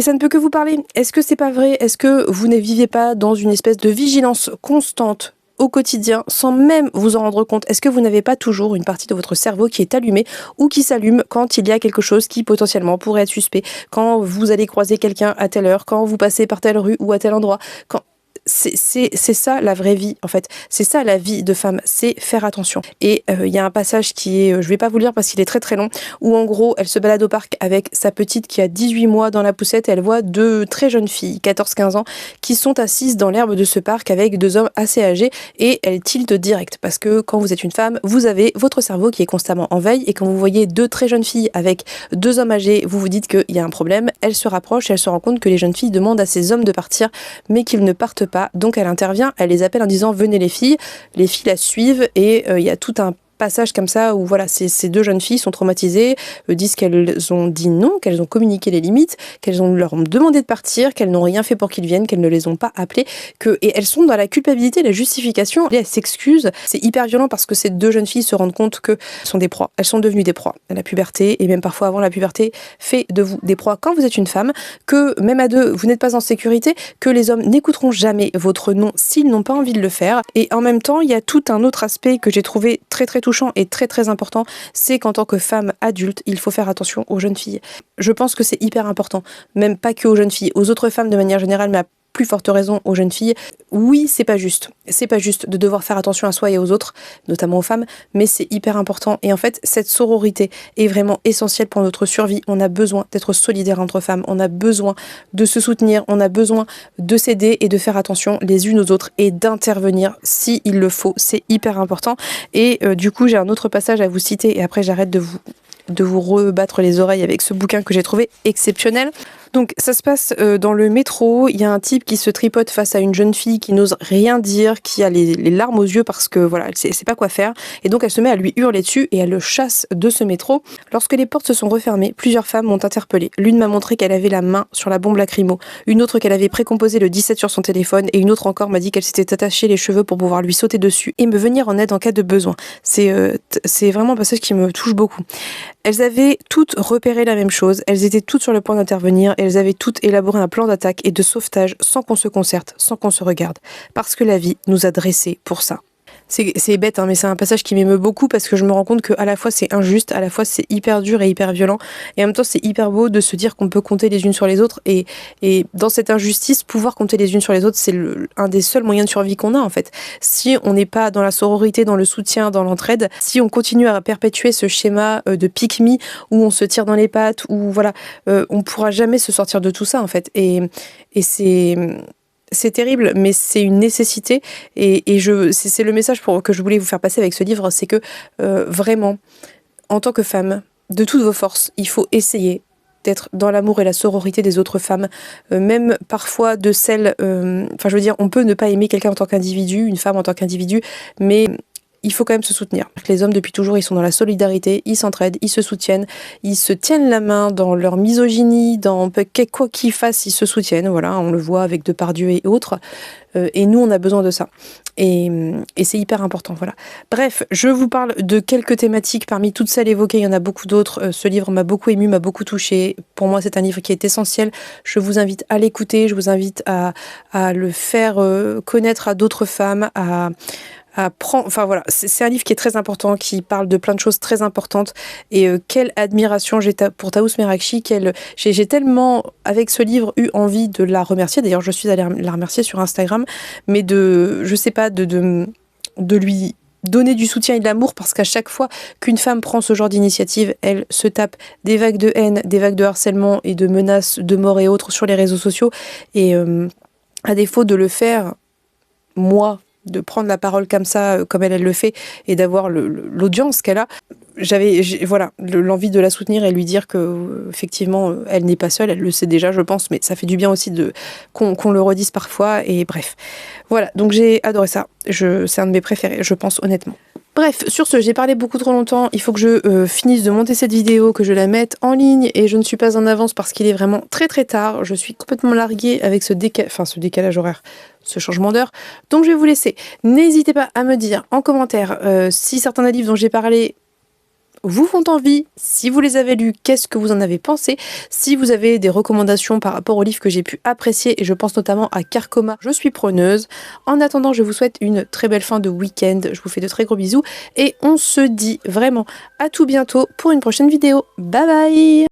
ça ne peut que vous parler. Est-ce que c'est pas vrai? Est-ce que vous ne vivez pas dans une espèce de vigilance constante au quotidien sans même vous en rendre compte? Est-ce que vous n'avez pas toujours une partie de votre cerveau qui est allumée ou qui s'allume quand il y a quelque chose qui potentiellement pourrait être suspect, quand vous allez croiser quelqu'un à telle heure, quand vous passez par telle rue ou à tel endroit, quand... C'est ça la vraie vie en fait, c'est ça la vie de femme, c'est faire attention. Et il y a un passage qui est, je vais pas vous lire parce qu'il est très très long, où en gros elle se balade au parc avec sa petite qui a 18 mois dans la poussette et elle voit deux très jeunes filles, 14-15 ans, qui sont assises dans l'herbe de ce parc avec deux hommes assez âgés et elle tilte direct parce que quand vous êtes une femme, vous avez votre cerveau qui est constamment en veille et quand vous voyez deux très jeunes filles avec deux hommes âgés, vous vous dites qu'il y a un problème, elle se rapproche et elle se rend compte que les jeunes filles demandent à ces hommes de partir mais qu'ils ne partent pas. Donc elle intervient, elle les appelle en disant venez les filles la suivent et il y a tout un passage comme ça où voilà, ces deux jeunes filles sont traumatisées, disent qu'elles ont dit non, qu'elles ont communiqué les limites, qu'elles ont leur demandé de partir, qu'elles n'ont rien fait pour qu'ils viennent, qu'elles ne les ont pas appelés, et elles sont dans la culpabilité, la justification, et elles s'excusent. C'est hyper violent parce que ces deux jeunes filles se rendent compte qu'elles sont des proies, elles sont devenues des proies. La puberté, et même parfois avant la puberté, fait de vous des proies quand vous êtes une femme, que même à deux, vous n'êtes pas en sécurité, que les hommes n'écouteront jamais votre nom s'ils n'ont pas envie de le faire. Et en même temps, il y a tout un autre aspect que j'ai trouvé très très touchant et très très important, c'est qu'en tant que femme adulte, il faut faire attention aux jeunes filles. Je pense que c'est hyper important, même pas que aux jeunes filles, aux autres femmes de manière générale, mais à plus forte raison aux jeunes filles. Oui, c'est pas juste de devoir faire attention à soi et aux autres, notamment aux femmes, mais c'est hyper important. Et en fait, cette sororité est vraiment essentielle pour notre survie. On a besoin d'être solidaires entre femmes, on a besoin de se soutenir, on a besoin de s'aider et de faire attention les unes aux autres et d'intervenir si il le faut. C'est hyper important. Et du coup, j'ai un autre passage à vous citer et après j'arrête de vous rebattre les oreilles avec ce bouquin que j'ai trouvé exceptionnel. Donc ça se passe dans le métro, il y a un type qui se tripote face à une jeune fille qui n'ose rien dire, qui a les larmes aux yeux parce que voilà, elle sait pas quoi faire et donc elle se met à lui hurler dessus et elle le chasse de ce métro. Lorsque les portes se sont refermées, plusieurs femmes m'ont interpellée. L'une m'a montré qu'elle avait la main sur la bombe lacrymo, une autre qu'elle avait précomposé le 17 sur son téléphone et une autre encore m'a dit qu'elle s'était attachée les cheveux pour pouvoir lui sauter dessus et me venir en aide en cas de besoin. C'est vraiment un passage qui me touche beaucoup. Elles avaient toutes repéré la même chose, elles étaient toutes sur le point d'intervenir et elles avaient toutes élaboré un plan d'attaque et de sauvetage sans qu'on se concerte, sans qu'on se regarde. Parce que la vie nous a dressés pour ça. C'est bête, hein, mais c'est un passage qui m'émeut beaucoup parce que je me rends compte qu'à la fois c'est injuste, à la fois c'est hyper dur et hyper violent, et en même temps c'est hyper beau de se dire qu'on peut compter les unes sur les autres, et dans cette injustice, pouvoir compter les unes sur les autres, c'est un des seuls moyens de survie qu'on a en fait. Si on n'est pas dans la sororité, dans le soutien, dans l'entraide, si on continue à perpétuer ce schéma de pick-me où on se tire dans les pattes, où voilà, on pourra jamais se sortir de tout ça en fait, et c'est terrible, mais c'est une nécessité, c'est le message que je voulais vous faire passer avec ce livre, c'est que vraiment, en tant que femme, de toutes vos forces, il faut essayer d'être dans l'amour et la sororité des autres femmes, même parfois de celles... Enfin, je veux dire, on peut ne pas aimer quelqu'un en tant qu'individu, une femme en tant qu'individu, mais il faut quand même se soutenir. Les hommes, depuis toujours, ils sont dans la solidarité, ils s'entraident, ils se soutiennent, ils se tiennent la main dans leur misogynie, dans quoi qu'ils fassent, ils se soutiennent. Voilà, on le voit avec Depardieu et autres. Et nous, on a besoin de ça. Et c'est hyper important, voilà. Bref, je vous parle de quelques thématiques parmi toutes celles évoquées. Il y en a beaucoup d'autres. Ce livre m'a beaucoup ému, m'a beaucoup touché. Pour moi, c'est un livre qui est essentiel. Je vous invite à l'écouter. Je vous invite à le faire connaître à d'autres femmes, enfin voilà, c'est un livre qui est très important, qui parle de plein de choses très importantes, et quelle admiration j'ai pour Taous Merakchi, j'ai tellement, avec ce livre, eu envie de la remercier. D'ailleurs, je suis allée la remercier sur Instagram, mais de lui donner du soutien et de l'amour, parce qu'à chaque fois qu'une femme prend ce genre d'initiative, elle se tape des vagues de haine, des vagues de harcèlement et de menaces de mort et autres sur les réseaux sociaux, et à défaut de le faire, moi, de prendre la parole comme ça, comme elle le fait, et d'avoir l'audience qu'elle a, j'avais voilà, l'envie de la soutenir et lui dire que effectivement elle n'est pas seule, elle le sait déjà je pense, mais ça fait du bien aussi qu'on le redise parfois, et bref. Voilà, donc j'ai adoré ça, c'est un de mes préférés, je pense honnêtement. Bref, sur ce, j'ai parlé beaucoup trop longtemps, il faut que je finisse de monter cette vidéo, que je la mette en ligne, et je ne suis pas en avance parce qu'il est vraiment très très tard, je suis complètement larguée avec ce décalage horaire, ce changement d'heure, donc je vais vous laisser. N'hésitez pas à me dire en commentaire si certains des livres dont j'ai parlé vous font envie, si vous les avez lus, qu'est-ce que vous en avez pensé, si vous avez des recommandations par rapport aux livres que j'ai pu apprécier, et je pense notamment à Carcoma, je suis preneuse. En attendant, je vous souhaite une très belle fin de week-end, je vous fais de très gros bisous, et on se dit vraiment à tout bientôt pour une prochaine vidéo. Bye bye!